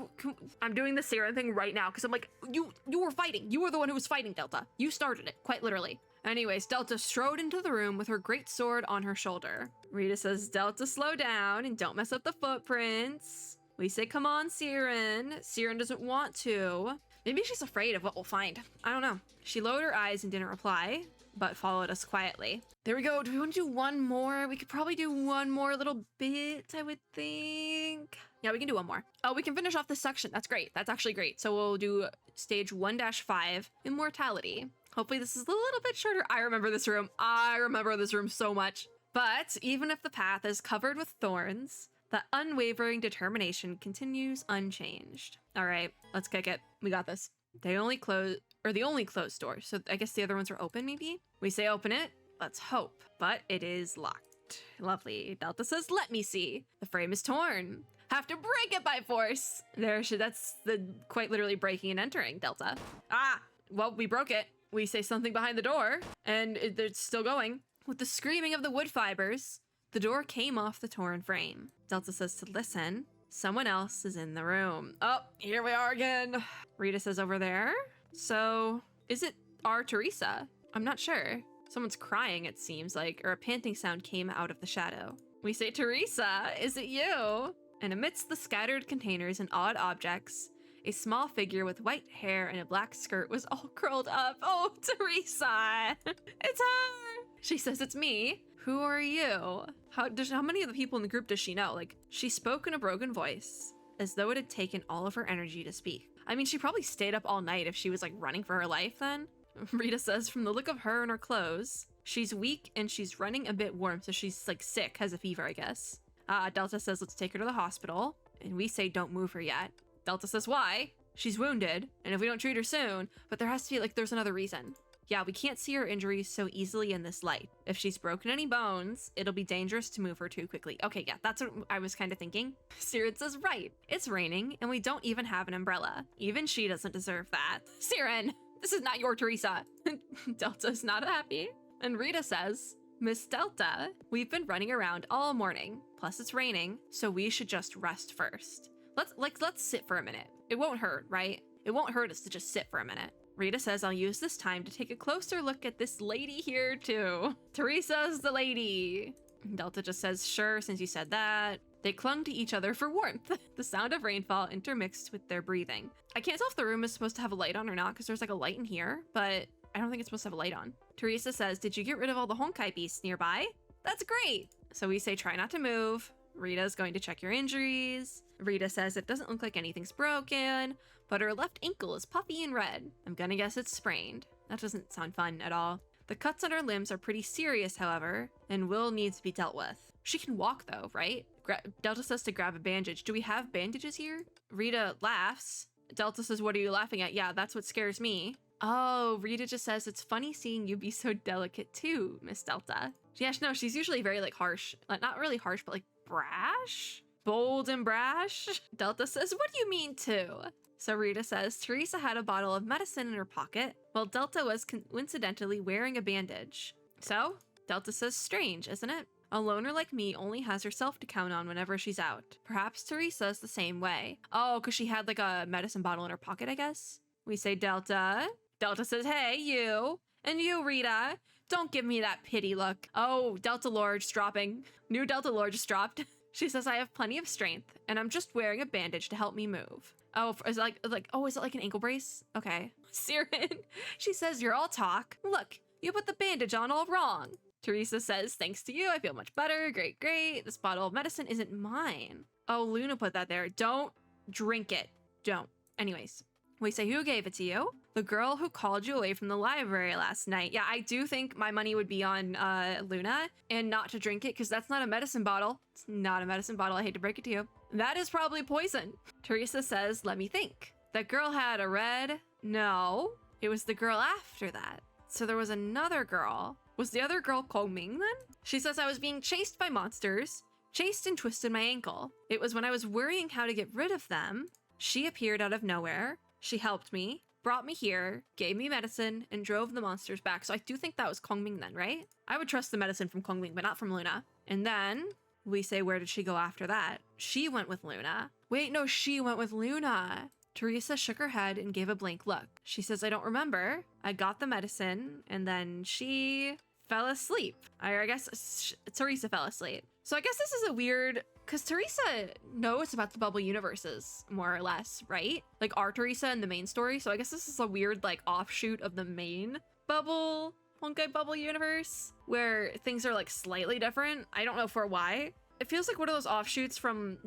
I'm doing the Siren thing right now because I'm like, you were fighting. You were the one who was fighting, Delta. You started it, quite literally. Anyways, Delta strode into the room with her great sword on her shoulder. Rita says, Delta, slow down and don't mess up the footprints. We say, come on, Siren. Siren doesn't want to. Maybe she's afraid of what we'll find. I don't know. She lowered her eyes and didn't reply. but followed us quietly. There we go. Do we want to do one more? We could probably do one more little bit, I would think. Yeah, we can do one more. Oh, we can finish off this section. That's great. That's actually great. So we'll do stage 1-5, Immortality. Hopefully this is a little bit shorter. I remember this room. I remember this room so much. But even if the path is covered with thorns, the unwavering determination continues unchanged. All right, let's kick it. We got this. The only closed door. So I guess the other ones are open, maybe? We say open it. Let's hope. But it is locked. Lovely. Delta says, let me see. The frame is torn. Have to break it by force. That's the quite literally breaking and entering, Delta. Ah, well, we broke it. We say something behind the door, and it's still going. With the screaming of the wood fibers, the door came off the torn frame. Delta says to listen. Someone else is in the room. Oh, here we are again. Rita says over there. So, is it our Teresa? I'm not sure. Someone's crying, it seems like, or a panting sound came out of the shadow. We say, Teresa, is it you? And amidst the scattered containers and odd objects, a small figure with white hair and a black skirt was all curled up. Oh, Teresa! It's her! She says, it's me. Who are you? How many of the people in the group does she know? Like, she spoke in a broken voice, as though it had taken all of her energy to speak. I mean, she probably stayed up all night if she was, like, running for her life then. Rita says, from the look of her and her clothes, she's weak and she's running a bit warm, so she's, like, sick, has a fever, I guess. Delta says, let's take her to the hospital. And we say, don't move her yet. Delta says, why? She's wounded, and if we don't treat her soon, but there has to be, like, there's another reason. Yeah, we can't see her injuries so easily in this light. If she's broken any bones, it'll be dangerous to move her too quickly. Okay, yeah, that's what I was kind of thinking. Siren says, right. It's raining, and we don't even have an umbrella. Even she doesn't deserve that. Siren, this is not your Teresa. Delta's not happy. And Rita says, Miss Delta, we've been running around all morning. Plus it's raining, so we should just rest first. Let's sit for a minute. It won't hurt, right? It won't hurt us to just sit for a minute. Rita says, I'll use this time to take a closer look at this lady here too. Teresa's the lady. Delta just says, sure, since you said that. They clung to each other for warmth. The sound of rainfall intermixed with their breathing. I can't tell if the room is supposed to have a light on or not, because there's like a light in here, but I don't think it's supposed to have a light on. Teresa says, did you get rid of all the Honkai beasts nearby? That's great. So we say, try not to move. Rita's going to check your injuries. Rita says it doesn't look like anything's broken, but her left ankle is puffy and red. I'm gonna guess it's sprained. That doesn't sound fun at all. The cuts on her limbs are pretty serious, however, and will need to be dealt with. She can walk though, right? Delta says to grab a bandage. Do we have bandages here? Rita laughs. Delta says, what are you laughing at? Yeah, that's what scares me. Oh, Rita just says, it's funny seeing you be so delicate too, Miss Delta. Yeah, no, she's usually very like harsh. Like, not really harsh, but like brash? Bold and brash? Delta says, what do you mean too? So Rita says, Teresa had a bottle of medicine in her pocket, while Delta was coincidentally wearing a bandage. So, Delta says, strange, isn't it? A loner like me only has herself to count on whenever she's out. Perhaps Teresa's the same way. Oh, because she had like a medicine bottle in her pocket, I guess? We say, Delta. Delta says, hey, you. And you, Rita. Don't give me that pity look. Oh, Delta lore just dropping. New Delta lore just dropped. She says, I have plenty of strength, and I'm just wearing a bandage to help me move. Oh, is it is it like an ankle brace? Okay. Siren, she says, you're all talk. Look, you put the bandage on all wrong. Teresa says, thanks to you, I feel much better. Great, great. This bottle of medicine isn't mine. Oh, Luna put that there. Don't drink it. Don't. Anyways, we say, who gave it to you? The girl who called you away from the library last night. Yeah, I do think my money would be on Luna and not to drink it because that's not a medicine bottle. It's not a medicine bottle. I hate to break it to you. That is probably poison. Teresa says, let me think. That girl had a red... No, it was the girl after that. So there was another girl. Was the other girl Kongming then? She says, I was being chased by monsters, chased and twisted my ankle. It was when I was worrying how to get rid of them. She appeared out of nowhere. She helped me, brought me here, gave me medicine, and drove the monsters back. So I do think that was Kongming then, right? I would trust the medicine from Kongming, but not from Luna. And then we say, where did she go after that? She went with Luna. Wait, no, she went with Luna. Teresa shook her head and gave a blank look. She says, I don't remember. I got the medicine, and then she fell asleep. I guess Teresa fell asleep. So I guess this is a weird... Because Teresa knows about the bubble universes, more or less, right? Like our Teresa in the main story. So I guess this is a weird, like, offshoot of the main bubble Honkai Bubble universe where things are like slightly different. I don't know for why. It feels like one of those offshoots from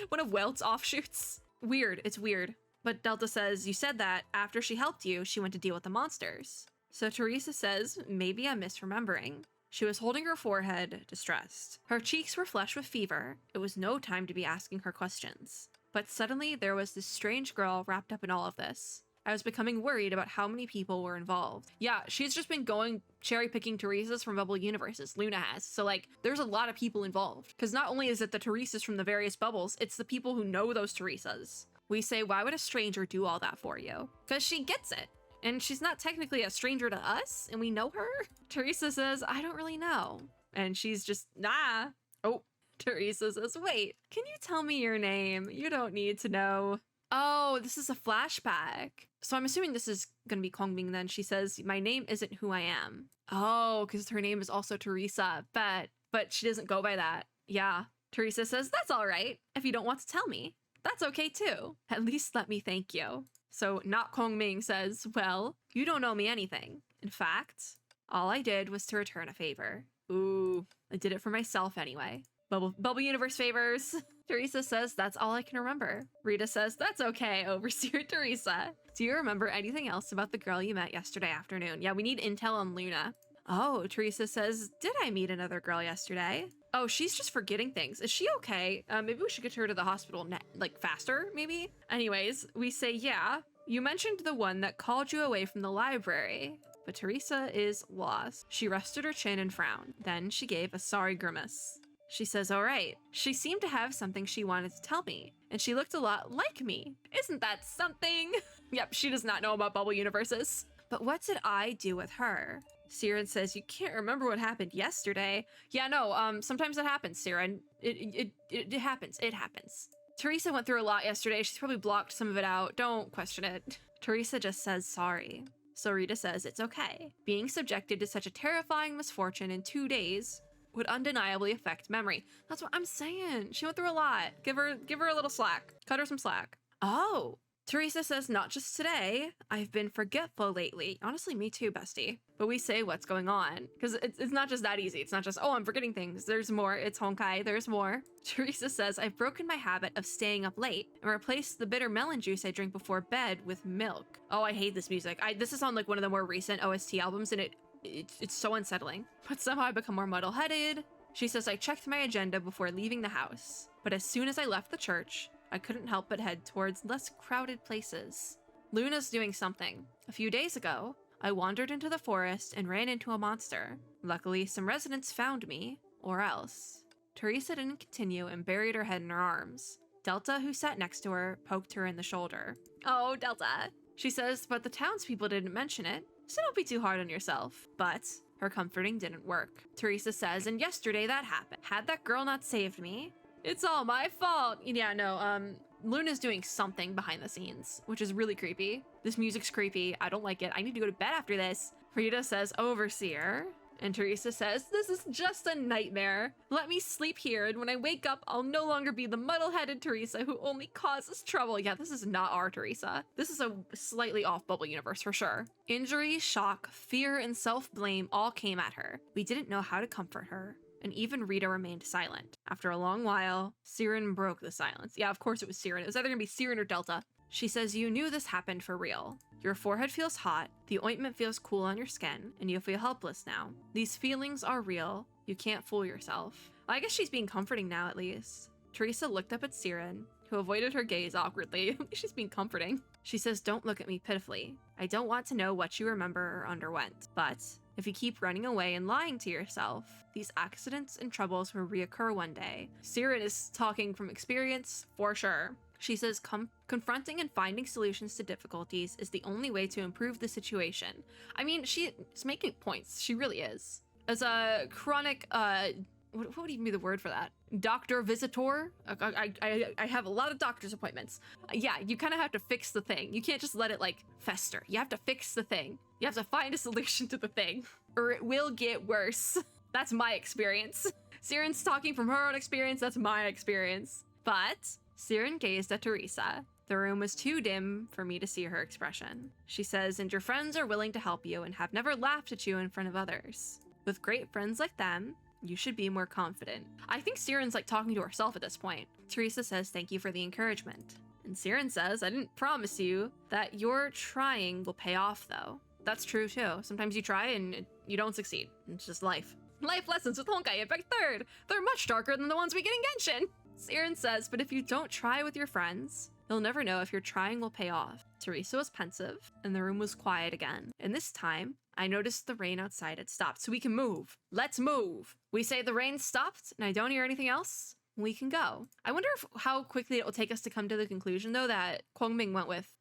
one of Welt's offshoots. Weird, it's weird. But Delta says, you said that after she helped you, she went to deal with the monsters. So Teresa says, maybe I'm misremembering. She was holding her forehead, distressed. Her cheeks were flushed with fever. It was no time to be asking her questions. But suddenly there was this strange girl wrapped up in all of this. I was becoming worried about how many people were involved. Yeah, she's just been going cherry-picking Teresas from Bubble universes. Luna has. So like, there's a lot of people involved. Because not only is it the Teresas from the various bubbles, it's the people who know those Teresas. We say, why would a stranger do all that for you? Because she gets it. And she's not technically a stranger to us, and we know her. Teresa says, I don't really know. And she's just, nah. Oh, Teresa says, wait, can you tell me your name? You don't need to know. Oh, this is a flashback. So I'm assuming this is gonna be Kongbing then. She says, my name isn't who I am. Oh, because her name is also Teresa, but she doesn't go by that. Yeah. Teresa says, that's all right. If you don't want to tell me, that's okay too. At least let me thank you. So not Kongming says, well, you don't owe me anything. In fact, all I did was to return a favor. Ooh, I did it for myself anyway. Bubble universe favors. Teresa says, that's all I can remember. Rita says, that's okay, Overseer Teresa. Do you remember anything else about the girl you met yesterday afternoon? Yeah, we need intel on Luna. Oh, Teresa says, did I meet another girl yesterday? Oh, she's just forgetting things. Is she okay? Maybe we should get her to the hospital like faster, maybe? Anyways, we say, yeah, you mentioned the one that called you away from the library. But Teresa is lost. She rested her chin and frowned. Then she gave a sorry grimace. She says, all right. She seemed to have something she wanted to tell me, and she looked a lot like me. Isn't that something? Yep, she does not know about bubble universes. But what did I do with her? Siren says, you can't remember what happened yesterday. Yeah, no, sometimes it happens, Siren. It happens. It happens. Teresa went through a lot yesterday. She's probably blocked some of it out. Don't question it. Teresa just says sorry. So Rita says it's okay. Being subjected to such a terrifying misfortune in 2 days would undeniably affect memory. That's what I'm saying. She went through a lot. Give her a little slack. Cut her some slack. Oh, Teresa says, not just today. I've been forgetful lately. Honestly, me too, bestie. But we say what's going on. Because it's not just that easy. It's not just, oh, I'm forgetting things. There's more. It's Honkai. There's more. Teresa says, I've broken my habit of staying up late and replaced the bitter melon juice I drink before bed with milk. Oh, I hate this music. This is on like one of the more recent OST albums, and it's so unsettling. But somehow I become more muddle-headed. She says, I checked my agenda before leaving the house. But as soon as I left the church, I couldn't help but head towards less crowded places. Luna's doing something. A few days ago, I wandered into the forest and ran into a monster. Luckily, some residents found me, or else. Teresa didn't continue and buried her head in her arms. Delta, who sat next to her, poked her in the shoulder. Oh, Delta. She says, but the townspeople didn't mention it, so don't be too hard on yourself. But her comforting didn't work. Teresa says, and yesterday that happened. Had that girl not saved me, it's all my fault. Yeah, no, Luna's doing something behind the scenes, which is really creepy. This music's creepy. I don't like it. I need to go to bed after this. Rita says, Overseer. And Teresa says, this is just a nightmare. Let me sleep here, and when I wake up, I'll no longer be the muddle-headed Teresa who only causes trouble. Yeah, this is not our Teresa. This is a slightly off bubble universe for sure. Injury, shock, fear, and self-blame all came at her. We didn't know how to comfort her. And even Rita remained silent. After a long while, Siren broke the silence. Yeah, of course it was Siren. It was either gonna be Siren or Delta. She says, you knew this happened for real. Your forehead feels hot, the ointment feels cool on your skin, and you feel helpless now. These feelings are real. You can't fool yourself. I guess she's being comforting now, at least. Teresa looked up at Siren, who avoided her gaze awkwardly. She's being comforting. She says, don't look at me pitifully. I don't want to know what you remember or underwent, but if you keep running away and lying to yourself, these accidents and troubles will reoccur one day. Siren is talking from experience, for sure. She says, confronting and finding solutions to difficulties is the only way to improve the situation. I mean, she's making points. She really is. As a chronic, what would even be the word for that? Doctor visitor? I have a lot of doctor's appointments. Yeah, you kind of have to fix the thing. You can't just let it, like, fester. You have to fix the thing. You have to find a solution to the thing, or it will get worse. That's my experience. Siren's talking from her own experience. That's my experience. But Siren gazed at Teresa. The room was too dim for me to see her expression. She says, and your friends are willing to help you and have never laughed at you in front of others. With great friends like them, you should be more confident. I think Siren's like talking to herself at this point. Teresa says, thank you for the encouragement. And Siren says, I didn't promise you that your trying will pay off though. That's true too. Sometimes you try and you don't succeed. It's just life. Life lessons with Honkai Impact 3rd. They're much darker than the ones we get in Genshin. Siren says, but if you don't try with your friends, you'll never know if your trying will pay off. Teresa was pensive, and the room was quiet again. And this time, I noticed the rain outside had stopped, so we can move. Let's move. We say the rain stopped, and I don't hear anything else. We can go. I wonder how quickly it will take us to come to the conclusion, though, that Kwangming went with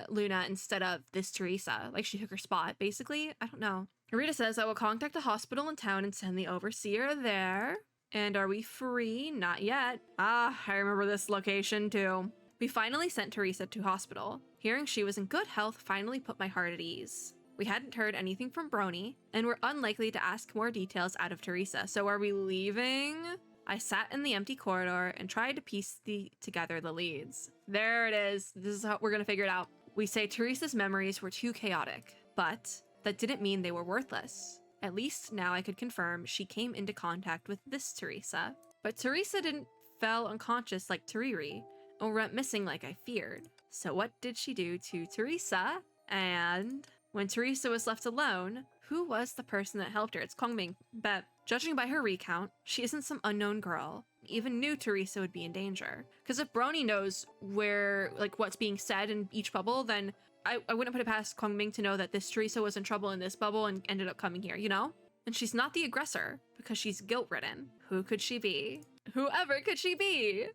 Luna instead of this Teresa. Like, she took her spot, basically. I don't know. Rita says, I will contact a hospital in town and send the overseer there. And are we free? Not yet. Ah, I remember this location, too. We finally sent Teresa to hospital. Hearing she was in good health finally put my heart at ease. We hadn't heard anything from Brony, and were unlikely to ask more details out of Teresa. So are we leaving? I sat in the empty corridor and tried to piece together the leads. There it is. This is how we're gonna figure it out. We say Teresa's memories were too chaotic, but that didn't mean they were worthless. At least now I could confirm she came into contact with this Teresa. But Teresa didn't fell unconscious like Teriri, or went missing like I feared. So what did she do to Teresa? And when Teresa was left alone, who was the person that helped her? It's Kwangming. But judging by her recount, she isn't some unknown girl. Even knew Teresa would be in danger. Because if Brony knows where, like, what's being said in each bubble, then I wouldn't put it past Kwangming to know that this Teresa was in trouble in this bubble and ended up coming here, you know? And she's not the aggressor because she's guilt-ridden. Who could she be? Whoever could she be?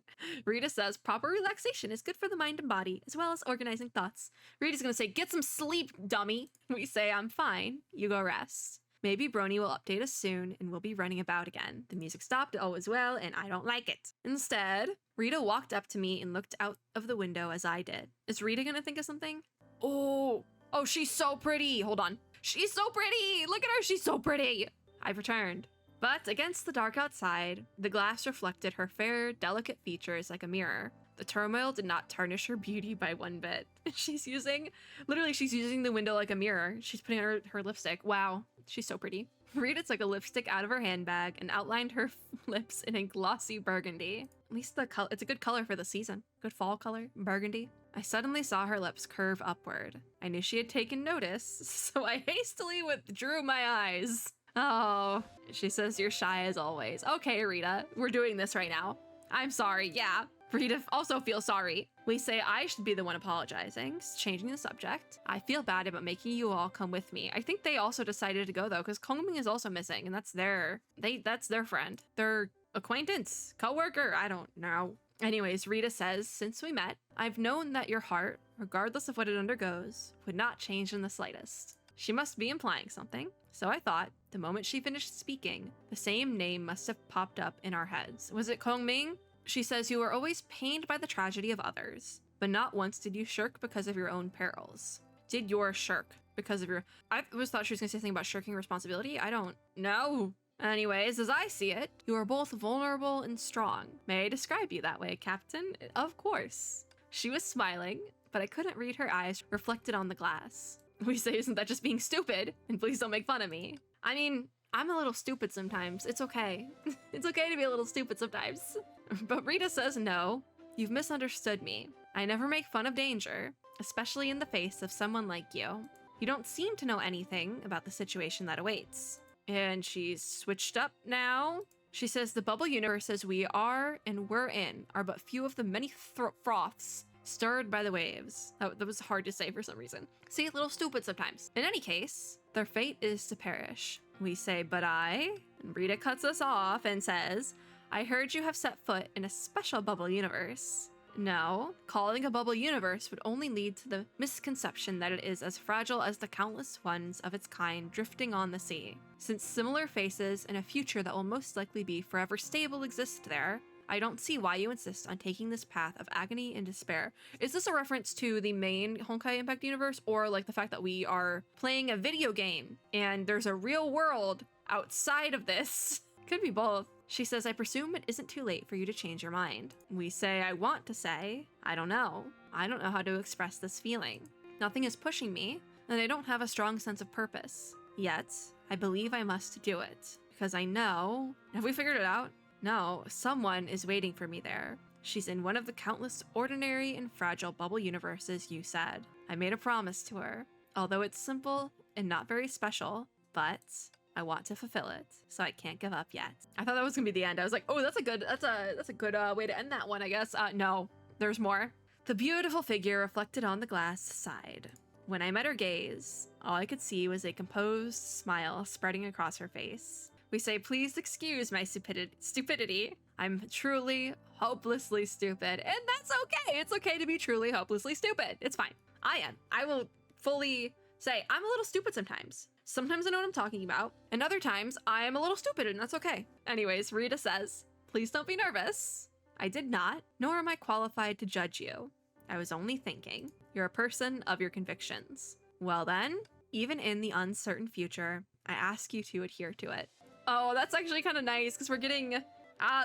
Rita says, proper relaxation is good for the mind and body, as well as organizing thoughts. Rita's gonna say, get some sleep, dummy. We say, I'm fine. You go rest. Maybe Brony will update us soon and we'll be running about again. The music stopped, all was well, and I don't like it. Instead, Rita walked up to me and looked out of the window as I did. Is Rita gonna think of something? Oh, she's so pretty. Hold on. She's so pretty. Look at her. She's so pretty. I've returned. But against the dark outside, the glass reflected her fair, delicate features like a mirror. The turmoil did not tarnish her beauty by one bit. She's using the window like a mirror. She's putting on her lipstick. Wow, she's so pretty. Rita took a lipstick out of her handbag and outlined her lips in a glossy burgundy. At least the color, it's a good color for the season. Good fall color, burgundy. I suddenly saw her lips curve upward. I knew she had taken notice, so I hastily withdrew my eyes. Oh, she says you're shy as always. Okay, Rita, we're doing this right now. I'm sorry, yeah. Rita also feels sorry. We say I should be the one apologizing, changing the subject. I feel bad about making you all come with me. I think they also decided to go though, because Kwangming is also missing, and that's their friend. Their acquaintance, co-worker, I don't know. Anyways, Rita says, since we met, I've known that your heart, regardless of what it undergoes, would not change in the slightest. She must be implying something. So I thought, the moment she finished speaking, the same name must have popped up in our heads. Was it Kwangming? She says you are always pained by the tragedy of others, but not once did you shirk because of your own perils. Did yours shirk because of your... I always thought she was going to say something about shirking responsibility. I don't know. Anyways, as I see it, you are both vulnerable and strong. May I describe you that way, Captain? Of course. She was smiling, but I couldn't read her eyes reflected on the glass. We say, isn't that just being stupid? And please don't make fun of me. I mean, I'm a little stupid sometimes. It's okay. It's okay to be a little stupid sometimes. But Rita says, no, you've misunderstood me. I never make fun of danger, especially in the face of someone like you. You don't seem to know anything about the situation that awaits. And she's switched up now. She says the bubble universes we are and we're in are but few of the many froths stirred by the waves. That was hard to say for some reason. See, a little stupid sometimes. In any case, their fate is to perish. We say, but and Rita cuts us off and says, I heard you have set foot in a special bubble universe. No, calling a bubble universe would only lead to the misconception that it is as fragile as the countless ones of its kind drifting on the sea. Since similar faces and a future that will most likely be forever stable exist there, I don't see why you insist on taking this path of agony and despair. Is this a reference to the main Honkai Impact universe, or like the fact that we are playing a video game and there's a real world outside of this? Could be both. She says, I presume it isn't too late for you to change your mind. We say, I want to say, I don't know. I don't know how to express this feeling. Nothing is pushing me, and I don't have a strong sense of purpose. Yet, I believe I must do it. Because I know... Have we figured it out? No, someone is waiting for me there. She's in one of the countless ordinary and fragile bubble universes you said. I made a promise to her. Although it's simple and not very special, but I want to fulfill it, so I can't give up yet. I thought that was gonna be the end. I was like, oh, that's a good way to end that one, I guess. No, there's more. The beautiful figure reflected on the glass sighed. When I met her gaze, all I could see was a composed smile spreading across her face. We say, please excuse my stupidity. I'm truly, hopelessly stupid, and that's okay. It's okay to be truly, hopelessly stupid. It's fine. I am. I will fully say I'm a little stupid sometimes. Sometimes I know what I'm talking about, and other times I am a little stupid, and that's okay. Anyways, Rita says, please don't be nervous. I did not, nor am I qualified to judge you. I was only thinking. You're a person of your convictions. Well then, even in the uncertain future, I ask you to adhere to it. Oh, that's actually kind of nice, because we're getting...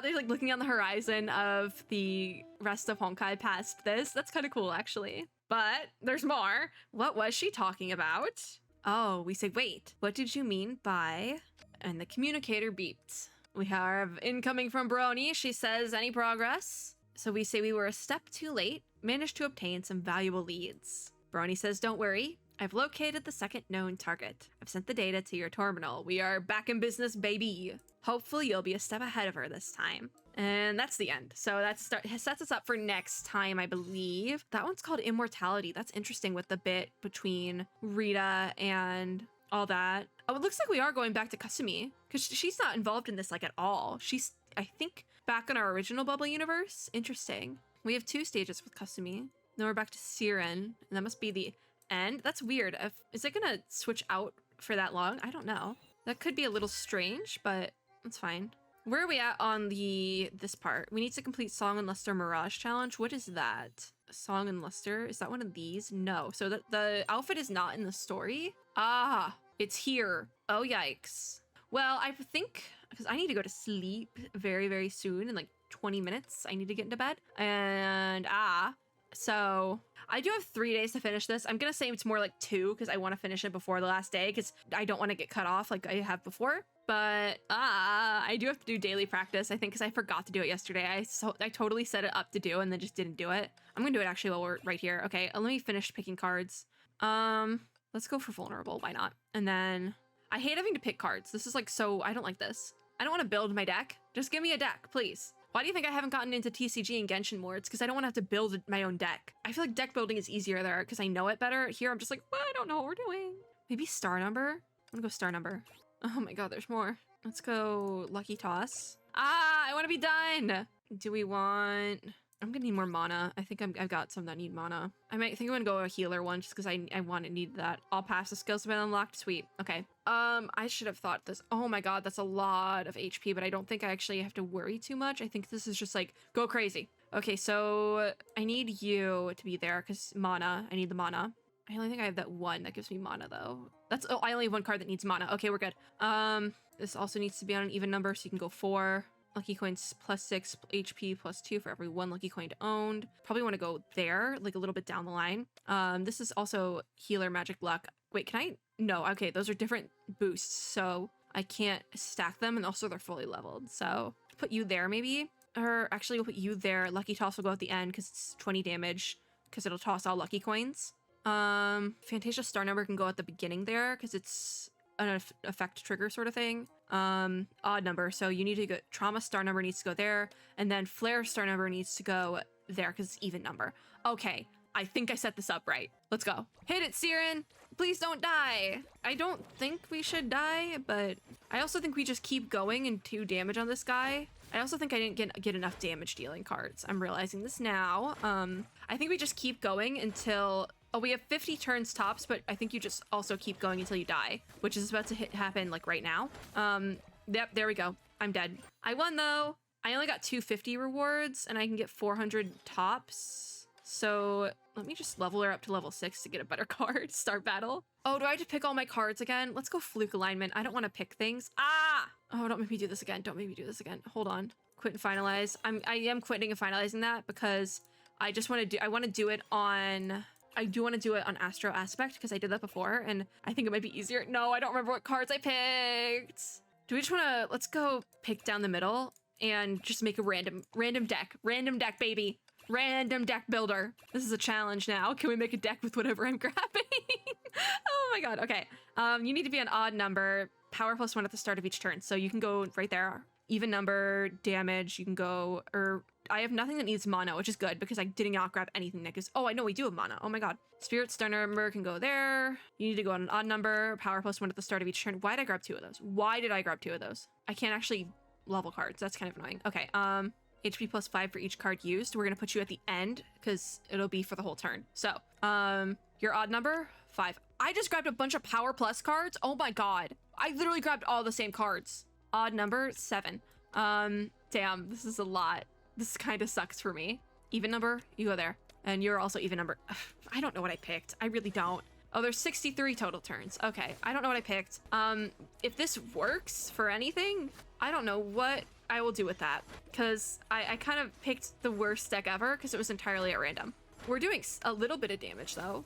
they're like looking on the horizon of the rest of Honkai past this. That's kind of cool, actually. But there's more. What was she talking about? Oh, we say, wait, what did you mean by... And the communicator beeped. We have incoming from Brony. She says, any progress? So we say we were a step too late, managed to obtain some valuable leads. Brony says, don't worry. I've located the second known target. I've sent the data to your terminal. We are back in business, baby. Hopefully you'll be a step ahead of her this time. And that's the end. So that sets us up for next time, I believe. That one's called Immortality. That's interesting with the bit between Rita and all that. Oh, it looks like we are going back to Kasumi, because she's not involved in this like at all. She's, I think, back in our original Bubble universe. Interesting. We have 2 stages with Kasumi. Then we're back to Siren, and that must be the end. That's weird. Is it gonna switch out for that long? I don't know. That could be a little strange, but that's fine. Where are we at on this part? We need to complete Song and Luster Mirage Challenge. What is that? Song and Luster? Is that one of these? No. So the outfit is not in the story? Ah, it's here. Oh, yikes. Well, I think, because I need to go to sleep very, very soon in like 20 minutes. I need to get into bed. And so I do have 3 days to finish this. I'm going to say it's more like 2 because I want to finish it before the last day because I don't want to get cut off like I have before. But I do have to do daily practice, I think, because I forgot to do it yesterday. I totally set it up to do and then just didn't do it. I'm going to do it actually while we're right here. Okay, let me finish picking cards. Let's go for vulnerable. Why not? And then I hate having to pick cards. This is like so, I don't like this. I don't want to build my deck. Just give me a deck, please. Why do you think I haven't gotten into TCG and Genshin more? It's because I don't want to have to build my own deck. I feel like deck building is easier there because I know it better. Here, I'm just like, well, I don't know what we're doing. Maybe star number? I'm gonna go star number. Oh my god, there's more. Let's go Lucky Toss. I want to be done. Do we want... I'm gonna need more mana. I think I've got some that need mana. I think I'm gonna go a healer one just because I need that. I'll pass. The skills have been unlocked. Sweet. Okay. I should have thought this. Oh my god, that's a lot of HP, but I don't think I actually have to worry too much. I think this is just like, go crazy. Okay, so I need you to be there because mana. I need the mana. I only think I have that one that gives me mana though. I only have one card that needs mana. Okay, we're good. This also needs to be on an even number, so you can go 4. Lucky coins +6 HP +2 for every 1 lucky coin owned. Probably want to go there, like a little bit down the line. This is also healer magic luck. Wait, can I? No, okay, those are different boosts, so I can't stack them, and also they're fully leveled. So put you there maybe, or actually we'll put you there. Lucky toss will go at the end because it's 20 damage because it'll toss all lucky coins. Fantasia star number can go at the beginning there because it's an effect trigger sort of thing. Odd number, so you need to go, trauma star number needs to go there, and then flare star number needs to go there because it's even number. Okay, I think I set this up right. Let's go. Hit it, Siren! Please don't die! I don't think we should die, but I also think we just keep going and 2 damage on this guy. I also think I didn't get enough damage dealing cards. I'm realizing this now. I think we just keep going until... Oh, we have 50 turns tops, but I think you just also keep going until you die, which is about to happen like right now. Yep, there we go. I'm dead. I won though. I only got 250 rewards and I can get 400 tops. So let me just level her up to level 6 to get a better card. Start battle. Oh, do I have to pick all my cards again? Let's go fluke alignment. I don't want to pick things. Oh, don't make me do this again. Don't make me do this again. Hold on. Quit and finalize. I am quitting and finalizing that because I just want to do, I want to do it on, I do want to do it on Astro Aspect because I did that before and I think it might be easier. No, I don't remember what cards I picked. Do we just want to, let's go pick down the middle and just make a random deck. Random deck, baby. Random deck builder. This is a challenge now. Can we make a deck with whatever I'm grabbing? Oh my god. Okay. You need to be an odd number. Power +1 at the start of each turn. So you can go right there. Even number, damage, you can go, or I have nothing that needs mono, which is good because I did not grab anything that gives, oh, I know we do have mono. Oh my god. Spirit star number can go there. You need to go on an odd number. Power +1 at the start of each turn. Why did I grab 2 of those? Why did I grab 2 of those? I can't actually level cards. That's kind of annoying. Okay. HP +5 for each card used. We're gonna put you at the end because it'll be for the whole turn. So, your odd number 5. I just grabbed a bunch of power plus cards. Oh my god. I literally grabbed all the same cards. Odd number 7. Damn, this is a lot. This kind of sucks for me. Even number, you go there. And you're also even number. I don't know what I picked. I really don't. Oh, there's 63 total turns. Okay, I don't know what I picked. If this works for anything, I don't know what I will do with that. Because I kind of picked the worst deck ever because it was entirely at random. We're doing a little bit of damage though.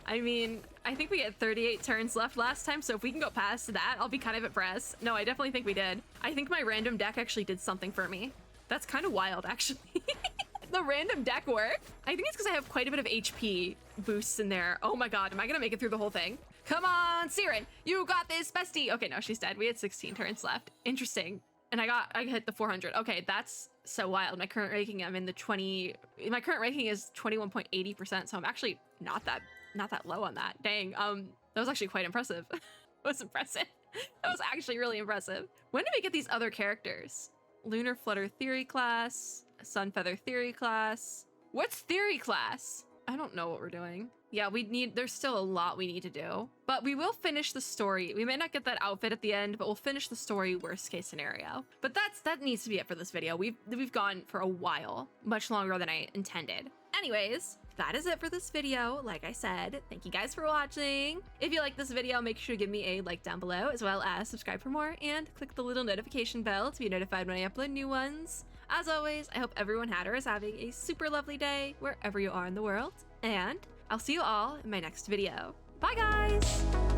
I mean, I think we had 38 turns left last time, so if we can go past that, I'll be kind of impressed. No, I definitely think we did. I think my random deck actually did something for me. That's kind of wild, actually. The random deck worked. I think it's because I have quite a bit of HP boosts in there. Oh my god, am I gonna make it through the whole thing? Come on, Siren, you got this, bestie. Okay, no, she's dead. We had 16 turns left. Interesting. And I hit the 400. Okay, that's so wild. My current ranking, I'm in the my current ranking is 21.80%, so I'm actually not that low on that. Dang, that was actually quite impressive. That was impressive. That was actually really impressive. When did we get these other characters? Lunar Flutter Theory class, Sun Feather Theory class. What's Theory class? I don't know what we're doing. Yeah, there's still a lot we need to do, but we will finish the story. We may not get that outfit at the end, but we'll finish the story worst case scenario. But that needs to be it for this video. We've gone for a while, much longer than I intended. Anyways, that is it for this video. Like I said, thank you guys for watching. If you like this video, make sure to give me a like down below, as well as subscribe for more and click the little notification bell to be notified when I upload new ones. As always, I hope everyone had or is having a super lovely day wherever you are in the world, and I'll see you all in my next video. Bye guys!